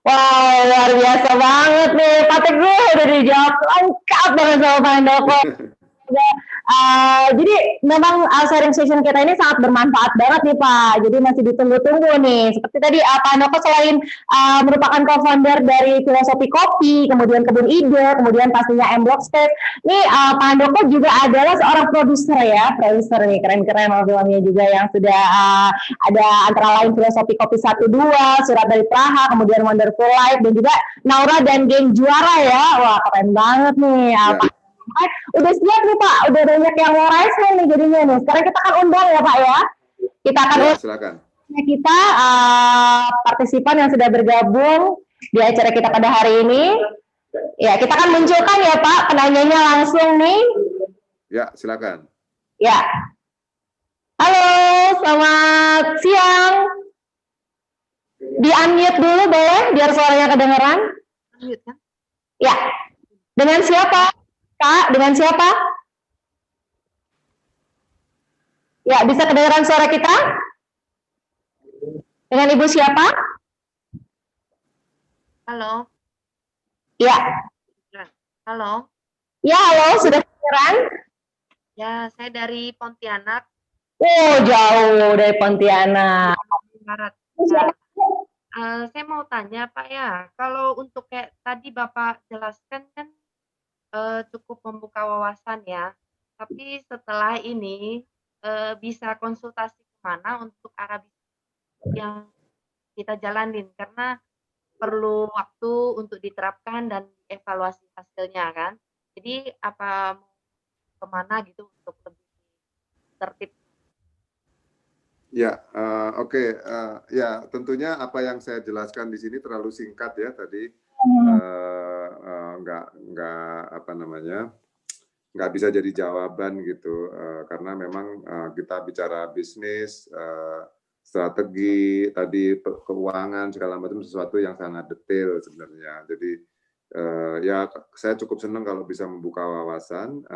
Speaker 1: Wow, luar biasa banget nih. Pak Teguh udah dijawab lengkap banget sama Pak Handoko. Jadi memang sharing session kita ini sangat bermanfaat banget nih Pak. Jadi masih ditunggu-tunggu nih. Seperti tadi Pak Handoko selain merupakan co-founder dari Filosofi Kopi, kemudian Kebun Ide, kemudian pastinya M-Block Space. Nih Pak Handoko juga adalah seorang produser ya, produser nih keren-keren filmnya juga yang sudah ada antara lain Filosofi Kopi 1-2, Surat dari Praha, kemudian Wonderful Life dan juga Naura dan Geng Juara ya. Wah keren banget nih Pak. Udah siap nih Pak, udah banyak yang mau raise nih jadinya nih. Sekarang kita akan undang ya Pak ya. Kita akan
Speaker 2: silakan.
Speaker 1: Kita partisipan yang sudah bergabung di acara kita pada hari ini. Ya, kita akan munculkan ya Pak penanyanya langsung nih.
Speaker 2: Ya, silakan.
Speaker 1: Ya. Halo, selamat siang. Di-unmute dulu boleh biar suaranya kedengeran?
Speaker 5: Unmute kan?
Speaker 1: Ya. Dengan siapa? Kak, dengan siapa? Ya, bisa kedengaran suara kita? Dengan Ibu siapa?
Speaker 5: Halo.
Speaker 1: Ya.
Speaker 5: Halo.
Speaker 1: Ya, halo, sudah kedengaran?
Speaker 5: Ya, saya dari Pontianak.
Speaker 1: Oh, jauh dari Pontianak.
Speaker 5: Barat.
Speaker 1: Siapa?
Speaker 5: Saya mau tanya Pak ya, kalau untuk kayak tadi Bapak jelaskan kan cukup membuka wawasan ya. tapi setelah ini bisa konsultasi kemana untuk arah bisnis yang kita jalanin karena perlu waktu untuk diterapkan dan evaluasi hasilnya kan. Jadi apa mau kemana gitu untuk lebih tertib?
Speaker 2: Ya, oke. Ya, tentunya apa yang saya jelaskan di sini terlalu singkat ya tadi. Nggak apa namanya, nggak bisa jadi jawaban gitu, karena memang kita bicara bisnis, strategi, tadi keuangan segala macam sesuatu yang sangat detail sebenarnya. Jadi ya saya cukup senang kalau bisa membuka wawasan.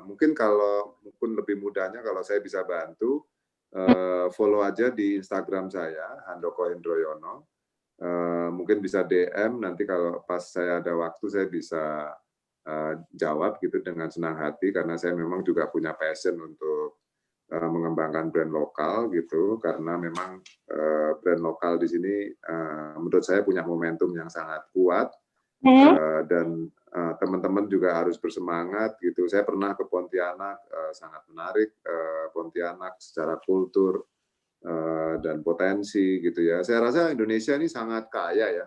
Speaker 2: Mungkin lebih mudahnya kalau saya bisa bantu, follow aja di Instagram saya, Handoko Hendroyono. Mungkin bisa DM, nanti kalau pas saya ada waktu saya bisa jawab gitu dengan senang hati, karena saya memang juga punya passion untuk mengembangkan brand lokal gitu, karena memang brand lokal di sini menurut saya punya momentum yang sangat kuat, dan teman-teman juga harus bersemangat gitu. Saya pernah ke Pontianak, sangat menarik Pontianak secara kultur dan potensi gitu ya. Saya rasa Indonesia ini sangat kaya ya.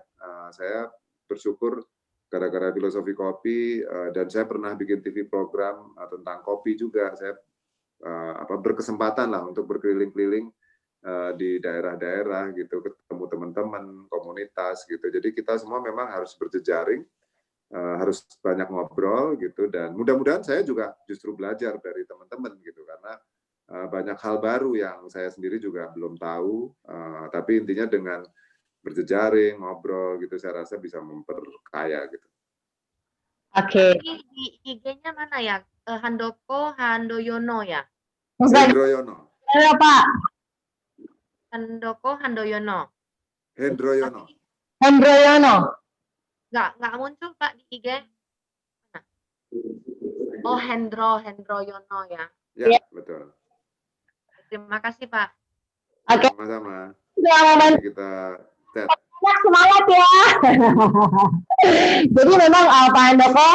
Speaker 2: Saya bersyukur gara-gara filosofi kopi, dan saya pernah bikin TV program tentang kopi juga. Saya berkesempatan lah untuk berkeliling-keliling di daerah-daerah gitu, ketemu teman-teman, komunitas gitu. Jadi kita semua memang harus berjejaring, harus banyak ngobrol gitu, dan mudah-mudahan saya juga justru belajar dari teman-teman gitu, karena banyak hal baru yang saya sendiri juga belum tahu, tapi intinya dengan berjejaring, ngobrol gitu, saya rasa bisa memperkaya gitu.
Speaker 1: Oke.
Speaker 5: Ini di IG-nya mana ya? Handoko Handoyono ya?
Speaker 2: Hendroyono.
Speaker 1: Pak.
Speaker 5: Handoko Handoyono.
Speaker 2: Hendroyono.
Speaker 1: Hendroyono.
Speaker 5: Nggak muncul Pak di IG. Oh, Hendroyono ya.
Speaker 2: Ya, betul.
Speaker 5: Terima kasih Pak.
Speaker 1: Oke.
Speaker 2: Sama-sama.
Speaker 1: Selamat
Speaker 2: Kita chat.
Speaker 1: semangat ya. Jadi memang Pak Handoko,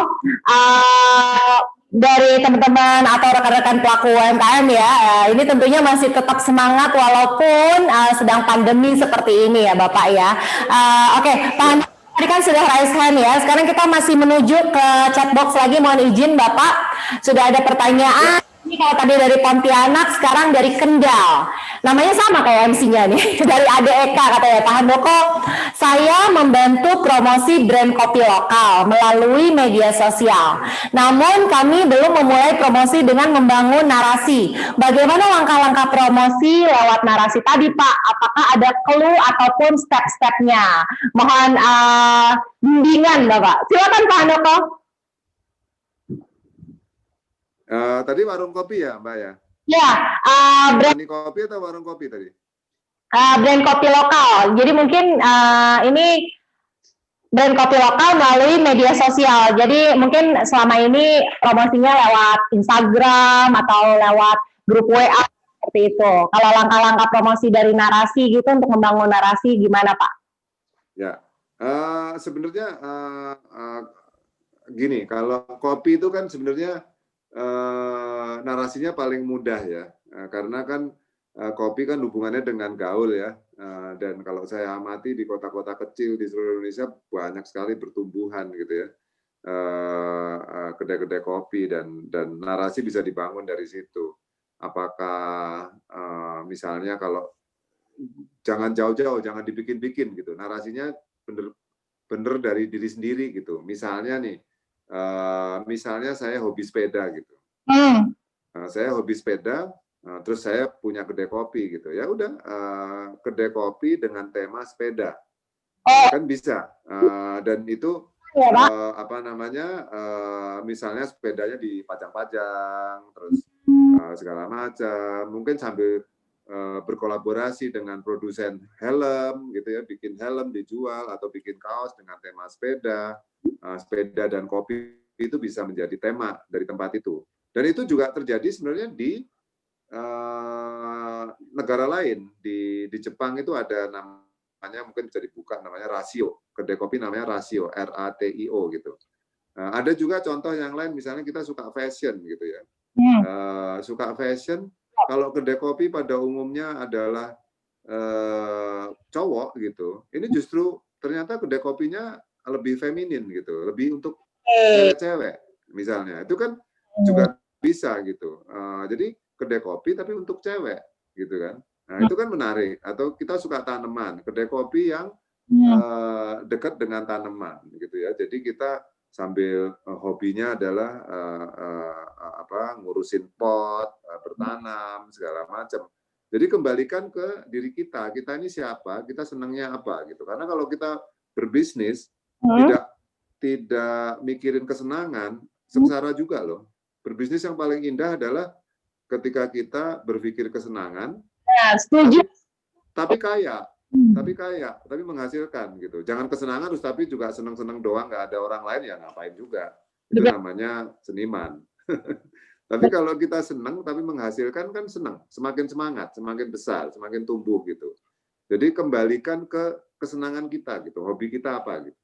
Speaker 1: dari teman-teman atau rekan-rekan pelaku UMKM ya, ini tentunya masih tetap semangat walaupun sedang pandemi seperti ini ya Bapak ya. Oke, Pak Handoko tadi kan sudah raise hand ya. Sekarang kita masih menuju ke chat box lagi. Mohon izin Bapak, sudah ada pertanyaan. Ini kalau tadi dari Pontianak, sekarang dari Kendal. Namanya sama kayak MC-nya nih, dari Ade Eka katanya, Pak Handoko, saya membantu promosi brand kopi lokal melalui media sosial. Namun kami belum memulai promosi dengan membangun narasi. Bagaimana langkah-langkah promosi lewat narasi tadi Pak? Apakah ada clue ataupun step-stepnya? Mohon bimbingan Bapak. Silakan Pak Handoko.
Speaker 2: Tadi warung kopi ya, Mbak ya?
Speaker 1: Ya, brand
Speaker 2: kopi atau warung kopi tadi?
Speaker 1: Brand kopi lokal. Jadi mungkin ini brand kopi lokal melalui media sosial. Jadi mungkin selama ini promosinya lewat Instagram atau lewat grup WA seperti itu. Kalau langkah-langkah promosi dari narasi gitu untuk membangun narasi gimana Pak?
Speaker 2: Ya, sebenarnya gini, kalau kopi itu kan sebenarnya narasinya paling mudah ya, karena kan kopi kan hubungannya dengan gaul ya, dan kalau saya amati di kota-kota kecil di seluruh Indonesia banyak sekali pertumbuhan gitu ya, kedai-kedai kopi, dan narasi bisa dibangun dari situ. Apakah misalnya kalau jangan jauh-jauh, jangan dibikin-bikin gitu, narasinya bener dari diri sendiri gitu. Misalnya nih, misalnya saya hobi sepeda gitu. Saya hobi sepeda, terus saya punya kedai kopi gitu. Ya udah, kedai kopi dengan tema sepeda, kan bisa. Dan itu apa namanya? Misalnya sepedanya dipajang-pajang, terus segala macam. Mungkin sambil berkolaborasi dengan produsen helm gitu ya, bikin helm dijual atau bikin kaos dengan tema sepeda. Sepeda dan kopi itu bisa menjadi tema dari tempat itu. Dan itu juga terjadi sebenarnya di negara lain. Di Jepang itu ada namanya, mungkin bisa dibuka, namanya Rasio. Kedai kopi namanya Rasio, RATIO gitu. Ada juga contoh yang lain, misalnya kita suka fashion gitu ya. suka fashion. Kalau kedai kopi pada umumnya adalah cowok gitu, ini justru ternyata kedai kopinya lebih feminin gitu, lebih untuk cewek-cewek misalnya. Itu kan juga bisa gitu. Jadi kedai kopi tapi untuk cewek gitu kan. Nah, itu kan menarik. Atau kita suka tanaman, kedai kopi yang dekat dengan tanaman gitu ya. Jadi kita sambil hobinya adalah ngurusin pot, bertanam segala macam. Jadi kembalikan ke diri kita ini siapa, kita senangnya apa gitu. Karena kalau kita berbisnis tidak mikirin kesenangan, sengsara juga loh. Berbisnis yang paling indah adalah ketika kita berpikir kesenangan,
Speaker 1: setuju.
Speaker 2: tapi kaya, tapi menghasilkan gitu. Jangan kesenangan terus tapi juga senang-senang doang, nggak ada orang lain, ya ngapain juga. Itu namanya seniman. Tapi kalau kita senang tapi menghasilkan kan senang, semakin semangat, semakin besar, semakin tumbuh gitu. Jadi kembalikan ke kesenangan kita gitu, hobi kita apa gitu.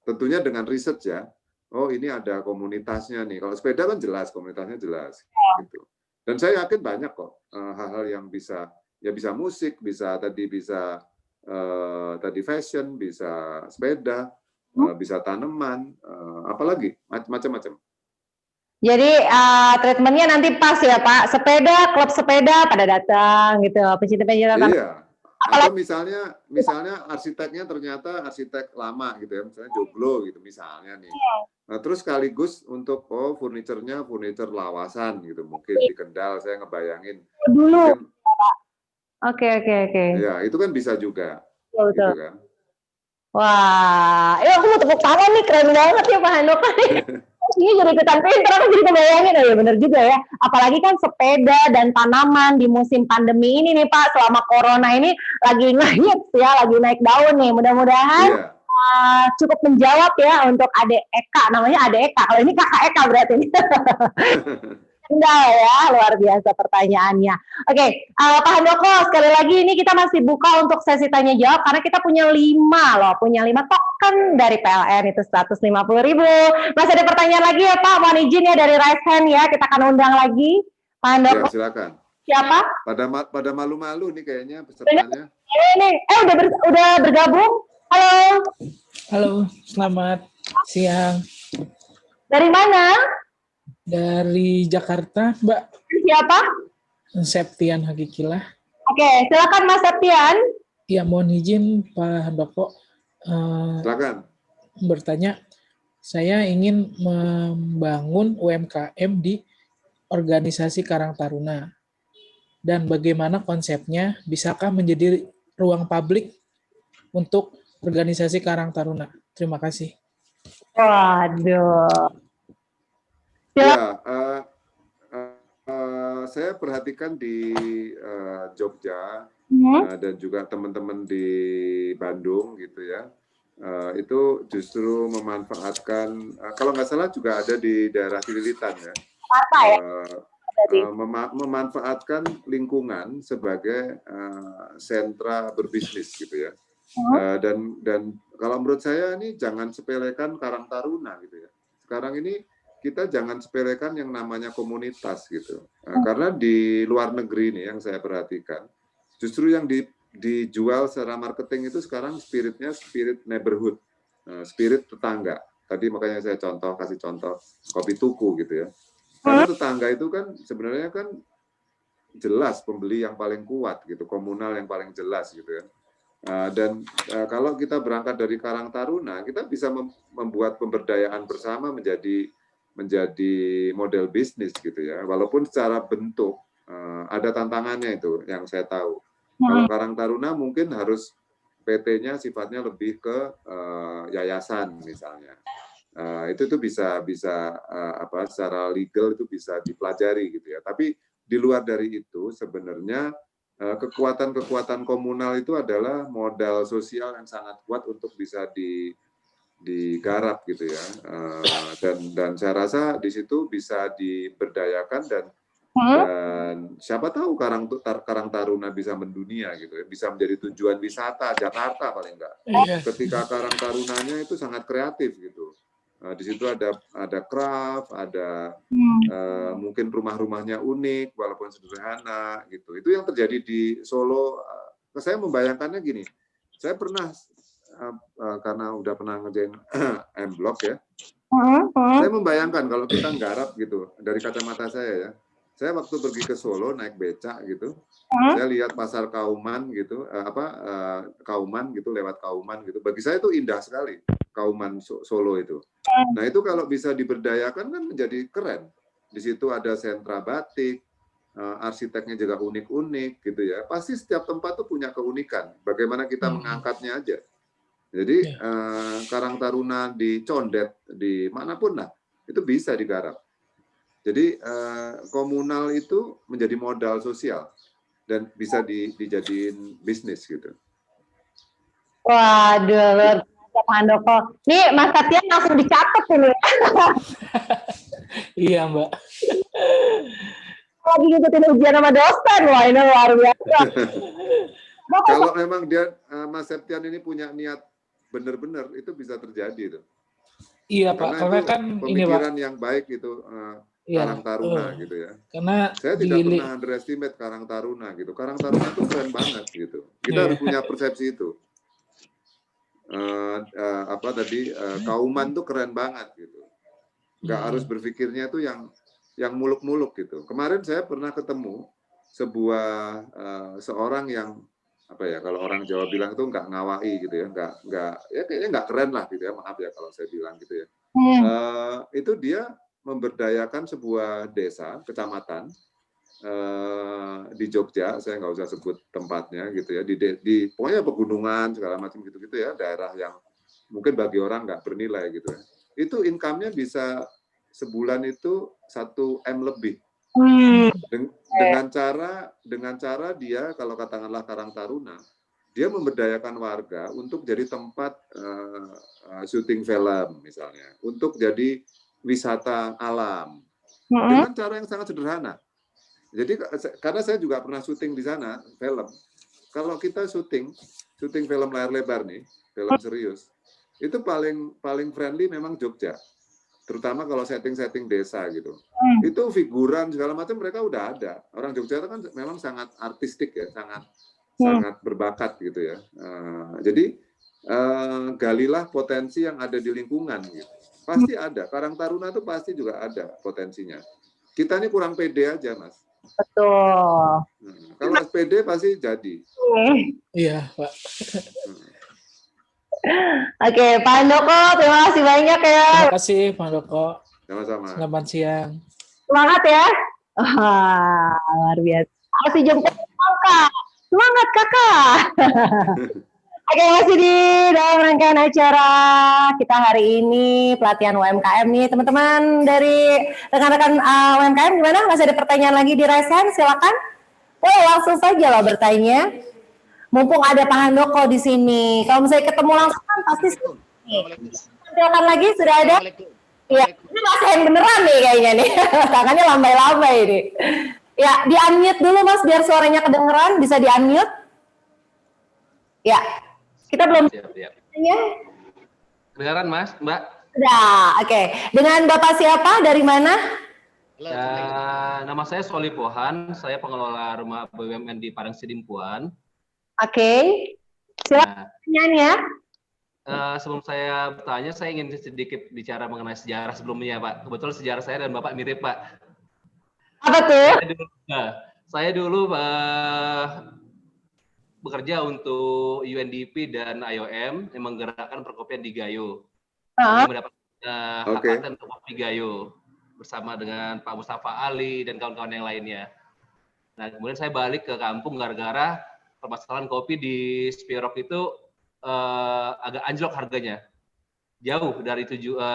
Speaker 2: Tentunya dengan riset ya. Oh, ini ada komunitasnya nih. Kalau sepeda kan jelas, komunitasnya jelas gitu. Dan saya yakin banyak kok hal-hal yang bisa musik, bisa fashion, bisa sepeda, bisa tanaman, apalagi macam-macam.
Speaker 1: Jadi treatmentnya nanti pas ya Pak, klub sepeda pada datang gitu, pencinta-pencinta.
Speaker 2: Iya. Atau misalnya arsiteknya ternyata arsitek lama gitu ya, misalnya joglo gitu misalnya nih. Nah, terus sekaligus untuk furniturnya furnitur lawasan gitu, mungkin di Kendal saya ngebayangin.
Speaker 1: Dulu.
Speaker 2: Mungkin,
Speaker 1: Oke.
Speaker 2: Ya, itu kan bisa juga.
Speaker 1: Betul.
Speaker 2: Gitu kan.
Speaker 1: Wah, aku mau tepuk tangan nih, keren banget ya Pak Handoko. Ini jadi ikutan pinter, aku jadi kebayangin. Oh ya bener juga ya. Apalagi kan sepeda dan tanaman di musim pandemi ini nih Pak, selama corona ini lagi ngehits ya, lagi naik daun nih. Mudah-mudahan cukup menjawab ya untuk Adek Eka, namanya Adek Eka. Kalau ini Kakak Eka berarti. Enggak ya, luar biasa pertanyaannya. Oke, Pak Handoko, sekali lagi ini kita masih buka untuk sesi tanya jawab karena kita punya 5 token dari PLN itu 150.000. Masih ada pertanyaan lagi ya Pak, mohon izin ya dari raise hand ya, kita akan undang lagi Pak Handoko.
Speaker 2: Ya, silakan.
Speaker 1: Siapa?
Speaker 2: Pada malu-malu nih kayaknya pesertanya.
Speaker 1: Ini udah bergabung.
Speaker 6: Halo, selamat siang.
Speaker 1: Dari mana?
Speaker 6: Dari Jakarta, Mbak.
Speaker 1: Siapa?
Speaker 6: Septian Hakikilah.
Speaker 1: Oke, silakan Mas Septian.
Speaker 6: Ya, mohon izin Pak Handoko.
Speaker 2: Silakan.
Speaker 6: Bertanya, saya ingin membangun UMKM di organisasi Karang Taruna. Dan bagaimana konsepnya? Bisakah menjadi ruang publik untuk organisasi Karang Taruna? Terima kasih.
Speaker 1: Waduh.
Speaker 2: Ya, saya perhatikan di Jogja dan juga teman-teman di Bandung gitu ya, itu justru memanfaatkan, kalau nggak salah juga ada di daerah Cililitan ya, memanfaatkan lingkungan sebagai sentra berbisnis gitu ya. Dan kalau menurut saya ini jangan sepelekan Karang Taruna gitu ya. Sekarang ini kita jangan sepelekan yang namanya komunitas gitu. Karena di luar negeri nih yang saya perhatikan, justru yang dijual secara marketing itu sekarang spiritnya spirit neighborhood, spirit tetangga. Tadi makanya saya kasih contoh kopi tuku gitu ya. Karena tetangga itu kan sebenarnya kan jelas pembeli yang paling kuat gitu, komunal yang paling jelas gitu ya. Dan kalau kita berangkat dari Karang Taruna, kita bisa membuat pemberdayaan bersama menjadi model bisnis gitu ya. Walaupun secara bentuk ada tantangannya itu yang saya tahu. Kalau Karang Taruna mungkin harus PT-nya sifatnya lebih ke yayasan misalnya. Itu tuh bisa secara legal itu bisa dipelajari gitu ya. Tapi di luar dari itu sebenarnya kekuatan komunal itu adalah modal sosial yang sangat kuat untuk bisa digarap gitu ya, dan saya rasa di situ bisa diberdayakan dan siapa tahu Karang Taruna bisa mendunia gitu ya, bisa menjadi tujuan wisata Jakarta paling enggak. Ketika Karang Tarunanya itu sangat kreatif gitu, Di situ ada craft, ada mungkin rumah-rumahnya unik walaupun sederhana gitu. Itu yang terjadi di Solo. Saya membayangkannya gini. Saya pernah karena udah pernah ngerjain M Block ya. Saya membayangkan kalau kita nggarap gitu dari kacamata saya ya. Saya waktu pergi ke Solo naik becak gitu, saya lihat pasar Kauman gitu, Kauman gitu, lewat Kauman gitu. Bagi saya itu indah sekali, Kauman Solo itu. Nah itu kalau bisa diberdayakan kan menjadi keren. Di situ ada sentra batik, arsiteknya juga unik-unik gitu ya. Pasti setiap tempat tuh punya keunikan. Bagaimana kita mengangkatnya aja. Jadi Karang Taruna di Condet, di manapun lah, itu bisa digarap. Jadi komunal itu menjadi modal sosial dan bisa dijadiin bisnis gitu.
Speaker 1: Waduh, luar biasa Pak Handoko. Nih Mas Satya langsung dicatat ini.
Speaker 6: Iya, Mbak.
Speaker 1: Lagi ngikutin ujian sama dosen, wah ini luar biasa.
Speaker 2: Kalau memang dia Mas Septian ini punya niat benar-benar, itu bisa terjadi tuh.
Speaker 6: Iya, Pak. Karena kan ini, Pak.
Speaker 2: Pemikiran yang baik itu Karang Taruna gitu ya.
Speaker 6: Karena
Speaker 2: saya tidak pernah underestimate Karang Taruna gitu. Karang Taruna itu keren banget gitu. Kita harus punya persepsi itu. Kauman tuh keren banget gitu. Nggak harus berpikirnya tuh yang muluk-muluk gitu. Kemarin saya pernah ketemu seorang yang kalau orang Jawa bilang itu nggak ngawai gitu ya, kayaknya nggak keren lah gitu ya, maaf ya kalau saya bilang gitu ya. Itu dia memberdayakan sebuah desa, kecamatan di Jogja, saya nggak usah sebut tempatnya gitu ya, di pokoknya pegunungan segala macam gitu-gitu ya, daerah yang mungkin bagi orang nggak bernilai gitu ya. Itu income-nya bisa sebulan itu 1 M lebih. Dengan cara dia, kalau katakanlah Karang Taruna, dia memberdayakan warga untuk jadi tempat syuting film misalnya, untuk jadi wisata alam dengan cara yang sangat sederhana. Jadi karena saya juga pernah syuting di sana film. Kalau kita syuting film layar lebar nih, film serius, itu paling friendly memang Jogja. Terutama kalau setting desa gitu. Itu figuran segala macam mereka udah ada. Orang Jogja itu kan memang sangat artistik ya, sangat berbakat gitu ya. Jadi galilah potensi yang ada di lingkungan gitu. Pasti ada. Karang Taruna itu pasti juga ada potensinya. Kita ini kurang pede aja, Mas.
Speaker 1: Betul.
Speaker 2: Kalau pede pasti jadi.
Speaker 6: Iya, Pak.
Speaker 1: Oke, Pak Handoko, terima kasih banyak ya.
Speaker 6: Terima kasih, Pak Handoko.
Speaker 2: Sama-sama.
Speaker 6: Selamat siang.
Speaker 1: Semangat ya. Luar biasa. Masih jemput kakak. Semangat kakak. Oke, masih di dalam rangkaian acara kita hari ini pelatihan UMKM nih teman-teman dari rekan-rekan UMKM gimana? Masih ada pertanyaan lagi di raise hand? Silakan. Langsung saja lah bertanya. Mumpung ada Pak Handoko di sini. Kalau misalnya ketemu langsung kan pasti silakan lagi sudah ada. Iya, ini Mas hand beneran nih kayaknya nih. Tangannya lambai-lambai nih. Ya, di-unmute dulu Mas biar suaranya kedengeran, bisa di-unmute. Ya. Kita belum
Speaker 7: siap. Kedengaran Mas, Mbak?
Speaker 1: Sudah, oke. Dengan Bapak siapa? Dari mana?
Speaker 7: Nama saya Soli Pohan, saya pengelola rumah BUMN di Padang Sidimpuan.
Speaker 1: Oke. Silakan pertanyaannya.
Speaker 7: Sebelum saya bertanya, saya ingin sedikit bicara mengenai sejarah sebelumnya, Pak. Kebetulan sejarah saya dan Bapak mirip, Pak.
Speaker 1: Apa tuh?
Speaker 7: Saya dulu bekerja untuk UNDP dan IOM yang menggerakkan perkopian di Gayo. Mendapat hak paten untuk kopi Gayo bersama dengan Pak Mustafa Ali dan kawan-kawan yang lainnya. Nah, kemudian saya balik ke kampung gara-gara permasalahan kopi di Spirok itu agak anjlok harganya. Jauh dari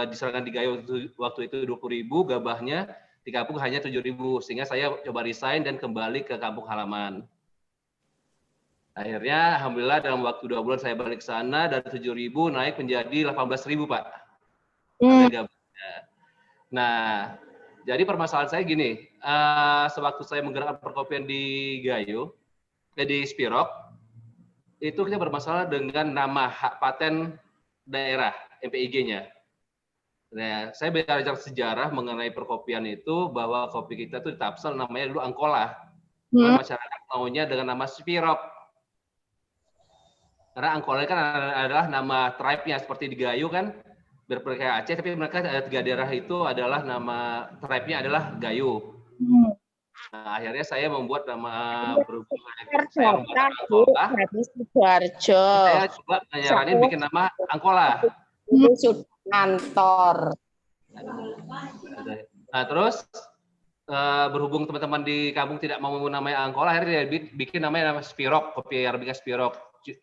Speaker 7: diserahkan di Gayo waktu itu 20.000, gabahnya di kampung hanya 7.000, sehingga saya coba resign dan kembali ke kampung halaman. Akhirnya, alhamdulillah dalam waktu 2 bulan saya balik ke sana, dari 7.000 naik menjadi 18.000, Pak. Nah, jadi permasalahan saya gini, sewaktu saya menggerakkan perkopian di Gayo, di Spirok, itu kita bermasalah dengan nama hak paten daerah, MPIG-nya. Nah, saya belajar sejarah mengenai perkopian itu bahwa kopi kita tuh di Tapsel namanya dulu Angkola. Masyarakat maunya dengan nama Spirok. Karena Angkola kan adalah nama tribe-nya seperti di Gayo kan berperkaya Aceh, tapi mereka ada 3 daerah itu adalah nama tribe-nya adalah Gayo. Nah, akhirnya saya membuat nama berhubungan saya membuat Angkola. Saya coba nyaranin bikin nama Angkola.
Speaker 8: Itu sudah kantor.
Speaker 7: Nah, terus berhubung teman-teman di kampung tidak mau namanya Angkola, akhirnya dia bikin namanya Spirok, kopi Arabica Spirok.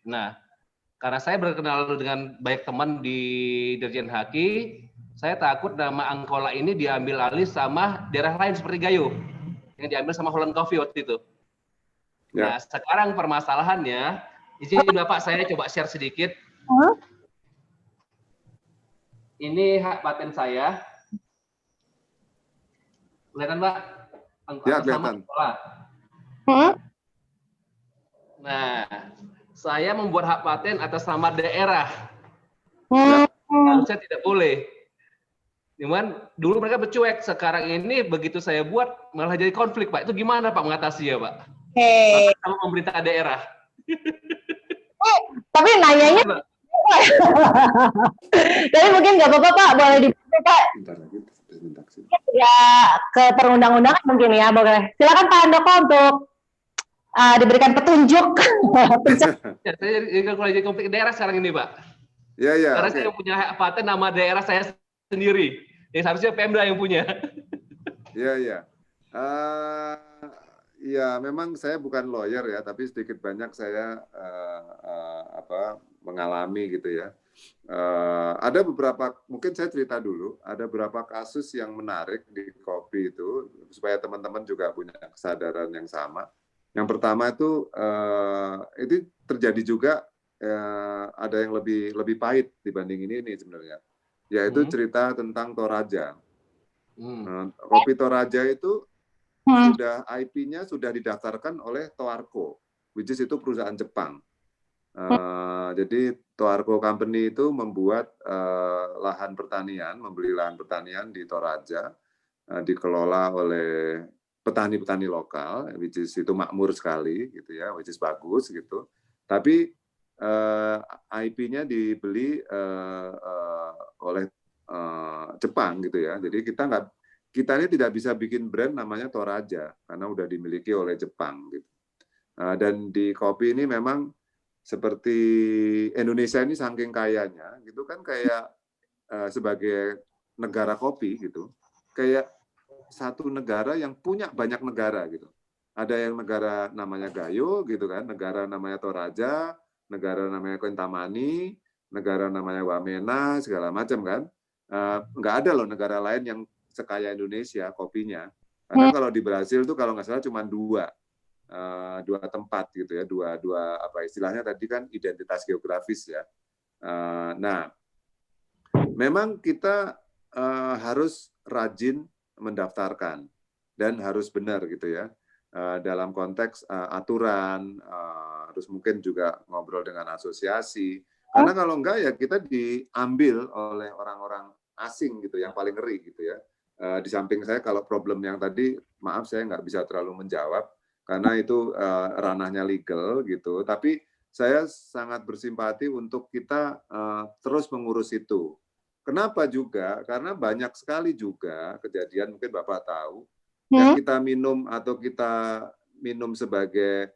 Speaker 7: Nah, karena saya berkenal dengan banyak teman di Dirjen Haki, saya takut nama Angkola ini diambil alih sama daerah lain seperti Gayo, yang diambil sama Holland Coffee waktu itu. Nah, sekarang permasalahannya, izin Bapak saya coba share sedikit. Ini hak paten saya. Kelihatan, Mbak?
Speaker 2: Ya, kelihatan.
Speaker 7: Nah, saya membuat hak paten atas nama daerah. Harusnya tidak boleh. Cuman dulu mereka bercuek, sekarang ini begitu saya buat malah jadi konflik, Pak. Itu gimana Pak mengatasi ya, Pak? Sama pemerintah daerah.
Speaker 1: Tapi nanyanya, tapi mungkin nggak apa-apa Pak, boleh dibantu Pak. Ya ke perundang-undangan mungkin ya, boleh. Silakan Pak Handoko untuk diberikan petunjuk.
Speaker 7: Ya, saya jadi konflik daerah sekarang ini, Pak.
Speaker 2: Ya.
Speaker 7: Karena saya punya hak paten nama daerah saya sendiri. Yang seharusnya Pemda yang punya.
Speaker 2: Ya. Ya, memang saya bukan lawyer ya, tapi sedikit banyak saya mengalami gitu ya. Ada beberapa, mungkin saya cerita dulu, ada beberapa kasus yang menarik di kopi itu, supaya teman-teman juga punya kesadaran yang sama. Yang pertama itu terjadi juga ada yang lebih pahit dibanding ini sebenarnya, yaitu cerita tentang Toraja. Kopi Toraja itu sudah IP-nya sudah didaftarkan oleh Toarco, which is itu perusahaan Jepang. Jadi Toarco Company itu membuat lahan pertanian, membeli lahan pertanian di Toraja, dikelola oleh petani-petani lokal, which is itu makmur sekali, gitu ya, which is bagus gitu. Tapi IP-nya dibeli oleh Jepang gitu ya. Jadi kita ini tidak bisa bikin brand namanya Toraja karena udah dimiliki oleh Jepang gitu. Dan di kopi ini memang seperti Indonesia ini saking kayanya gitu kan, kayak sebagai negara kopi gitu, kayak satu negara yang punya banyak negara gitu. Ada yang negara namanya Gayo gitu kan, negara namanya Toraja, negara namanya Kintamani, negara namanya Wamena, segala macam kan. Nggak ada loh negara lain yang sekaya Indonesia kopinya. Karena kalau di Brasil tuh kalau nggak salah cuma dua tempat gitu ya, dua apa istilahnya tadi kan identitas geografis ya. Nah, memang kita harus rajin mendaftarkan dan harus benar gitu ya, dalam konteks aturan, harus mungkin juga ngobrol dengan asosiasi, karena kalau enggak ya kita diambil oleh orang-orang asing gitu, yang paling ngeri gitu ya. Di samping saya kalau problem yang tadi, maaf saya nggak bisa terlalu menjawab karena itu ranahnya legal gitu, tapi saya sangat bersimpati untuk kita terus mengurus itu. Kenapa juga? Karena banyak sekali juga kejadian, mungkin Bapak tahu, yang kita minum atau kita minum sebagai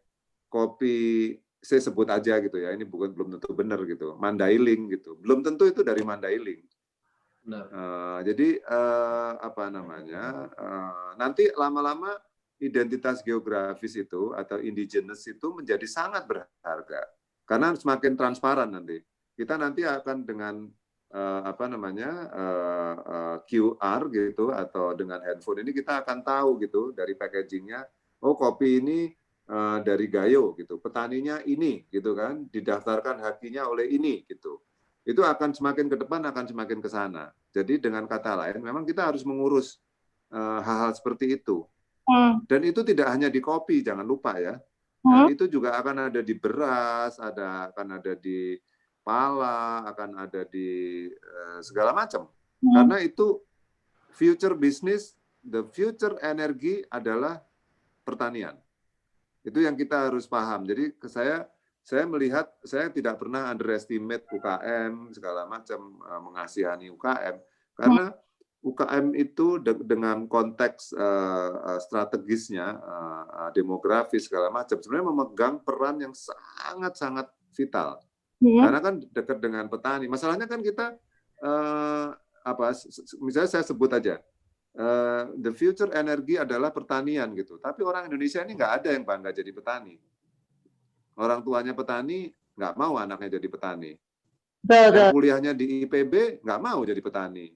Speaker 2: kopi, saya sebut aja gitu ya, ini belum tentu benar gitu, Mandailing gitu, belum tentu itu dari Mandailing. Jadi apa namanya, nanti lama-lama identitas geografis itu atau indigenous itu menjadi sangat berharga karena semakin transparan nanti. Kita nanti akan dengan apa namanya QR gitu atau dengan handphone ini kita akan tahu gitu dari packagingnya, oh kopi ini dari Gayo gitu, petaninya ini gitu kan, didaftarkan hakinya oleh ini gitu. Itu akan semakin ke depan, akan semakin ke sana. Jadi dengan kata lain, memang kita harus mengurus hal-hal seperti itu. Dan itu tidak hanya di kopi, jangan lupa ya. Itu juga akan ada di beras, akan ada di pala, akan ada di segala macam. Karena itu future business, the future energi adalah pertanian. Itu yang kita harus paham. Jadi saya melihat, saya tidak pernah underestimate UKM segala macam, mengasihani UKM, karena UKM itu dengan konteks strategisnya, demografis segala macam, sebenarnya memegang peran yang sangat-sangat vital. Karena kan dekat dengan petani. Masalahnya kan kita misalnya saya sebut aja, the future energi adalah pertanian gitu. Tapi orang Indonesia ini nggak ada yang bangga jadi petani. Orang tuanya petani, nggak mau anaknya jadi petani. Yang kuliahnya di IPB, nggak mau jadi petani.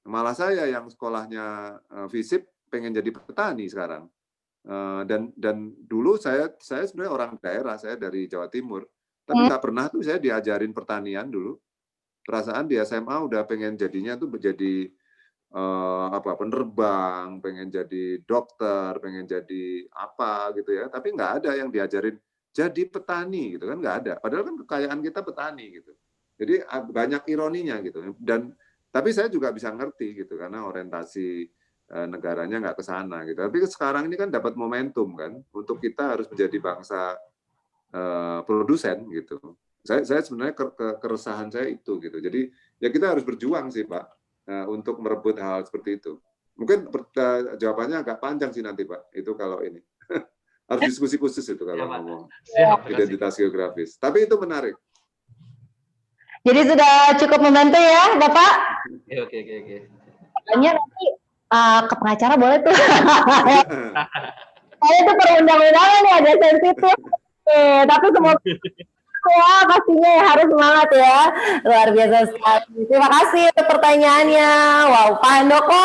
Speaker 2: Malah saya yang sekolahnya FISIP pengen jadi petani sekarang. Dan dulu saya sebenarnya orang daerah, saya dari Jawa Timur. Tapi nggak pernah tuh saya diajarin pertanian dulu. Perasaan di SMA udah pengen jadinya tuh menjadi penerbang, pengen jadi dokter, pengen jadi apa gitu ya. Tapi nggak ada yang diajarin jadi petani gitu kan, nggak ada. Padahal kan kekayaan kita petani gitu. Jadi banyak ironinya gitu. Tapi saya juga bisa ngerti gitu karena orientasi negaranya nggak ke sana gitu. Tapi sekarang ini kan dapat momentum kan untuk kita harus menjadi bangsa produsen gitu. Saya sebenarnya keresahan saya itu gitu. Jadi ya kita harus berjuang sih Pak untuk merebut hal seperti itu. Mungkin jawabannya agak panjang sih nanti Pak. Itu kalau ini. Harus diskusi khusus itu kalau ngomong identitas geografis. Tapi itu menarik.
Speaker 1: Jadi sudah cukup membantu ya, Bapak?
Speaker 7: Oke.
Speaker 1: Tanya nanti ke pengacara boleh tuh. Saya tuh perundang-undangan nih ada sensitif. Tapi semoga ya pastinya ya, harus semangat ya. Luar biasa sekali. Terima kasih untuk pertanyaannya. Wow, Pak Handoko,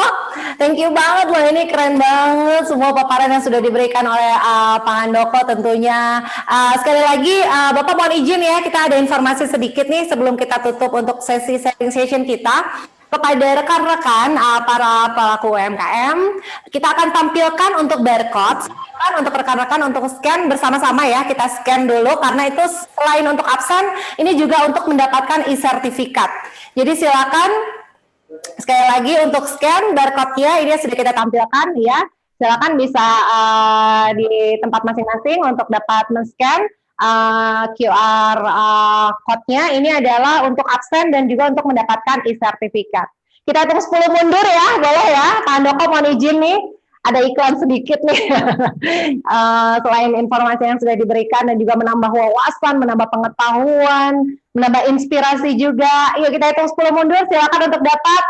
Speaker 1: thank you banget loh, ini keren banget semua paparan yang sudah diberikan oleh Pak Handoko tentunya. Sekali lagi Bapak mohon izin ya, kita ada informasi sedikit nih sebelum kita tutup untuk sesi sharing session kita. Kepada rekan-rekan para pelaku UMKM, kita akan tampilkan untuk barcode, untuk rekan-rekan untuk scan bersama-sama ya, kita scan dulu karena itu selain untuk absen, ini juga untuk mendapatkan e-sertifikat. Jadi silakan sekali lagi untuk scan barcode-nya ini sudah kita tampilkan ya. Silakan bisa di tempat masing-masing untuk dapat men-scan QR code-nya. Ini adalah untuk absen dan juga untuk mendapatkan e-sertifikat. Kita hitung 10 mundur ya, boleh ya. Pak Handoko mohon izin nih, ada iklan sedikit nih. Selain informasi yang sudah diberikan dan juga menambah wawasan, menambah pengetahuan, menambah inspirasi juga. Yuk kita hitung 10 mundur, silakan untuk dapat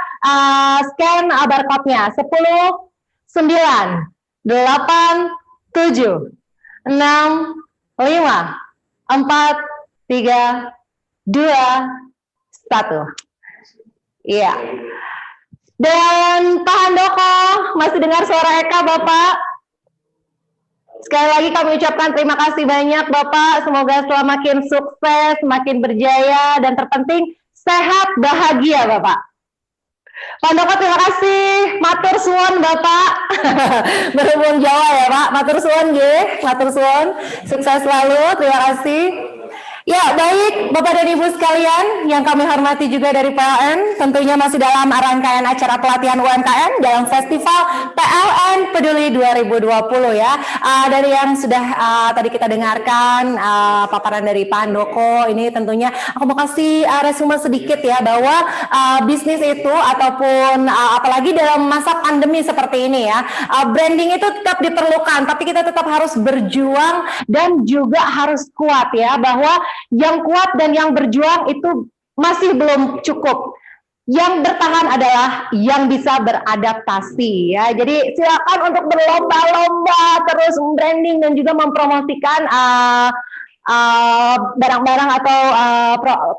Speaker 1: scan barcode-nya. 10, 9, 8, 7, 6, 5, 4, 3, 2, 1. Iya. Dan Pak Handoko, masih dengar suara Eka Bapak? Sekali lagi kami ucapkan terima kasih banyak Bapak. Semoga semakin sukses, makin berjaya, dan terpenting sehat, bahagia Bapak. Pak Handoko terima kasih, matur suwun Bapak. Berhubung Jawa ya Pak, matur suwun nggih, matur suwun. Sukses selalu, terima kasih. Ya baik Bapak dan Ibu sekalian yang kami hormati juga dari PLN, tentunya masih dalam rangkaian acara pelatihan UMKM dalam Festival PLN Peduli 2020 ya. Dari yang sudah tadi kita dengarkan paparan dari Pak Handoko, ini tentunya aku mau kasih resume sedikit ya bahwa bisnis itu ataupun apalagi dalam masa pandemi seperti ini ya, branding itu tetap diperlukan, tapi kita tetap harus berjuang dan juga harus kuat ya, bahwa yang kuat dan yang berjuang itu masih belum cukup. Yang bertahan adalah yang bisa beradaptasi ya. Jadi silakan untuk berlomba-lomba terus branding dan juga mempromosikan barang-barang atau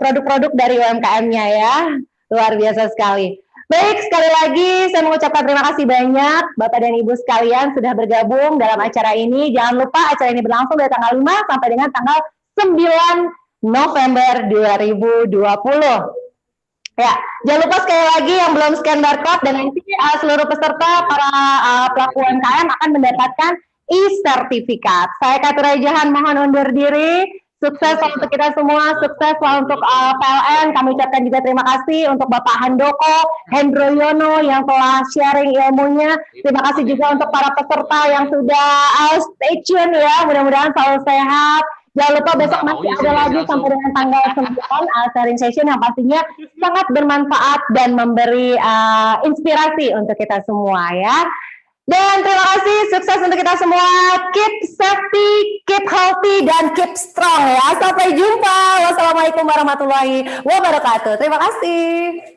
Speaker 1: produk-produk dari UMKM-nya ya. Luar biasa sekali. Baik, sekali lagi saya mengucapkan terima kasih banyak Bapak dan Ibu sekalian sudah bergabung dalam acara ini. Jangan lupa acara ini berlangsung dari tanggal 5 sampai dengan tanggal 9 November 2020. Ya, jangan lupa sekali lagi yang belum scan barcode dan nanti seluruh peserta para pelaku UMKM akan mendapatkan e-sertifikat. Saya Katura Jahan mohon undur diri. Sukses selalu untuk kita semua, sukses selalu untuk PLN. Kami ucapkan juga terima kasih untuk Bapak Handoko, Hendro Yono yang telah sharing ilmunya. Terima kasih juga untuk para peserta yang sudah stay tune ya. Mudah-mudahan selalu sehat. Jangan lupa besok masih ada lagi sampai dengan tanggal 9 sharing session yang pastinya sangat bermanfaat dan memberi inspirasi untuk kita semua ya. Dan terima kasih, sukses untuk kita semua. Keep safety, keep healthy, dan keep strong ya. Sampai jumpa. Wassalamualaikum warahmatullahi wabarakatuh. Terima kasih.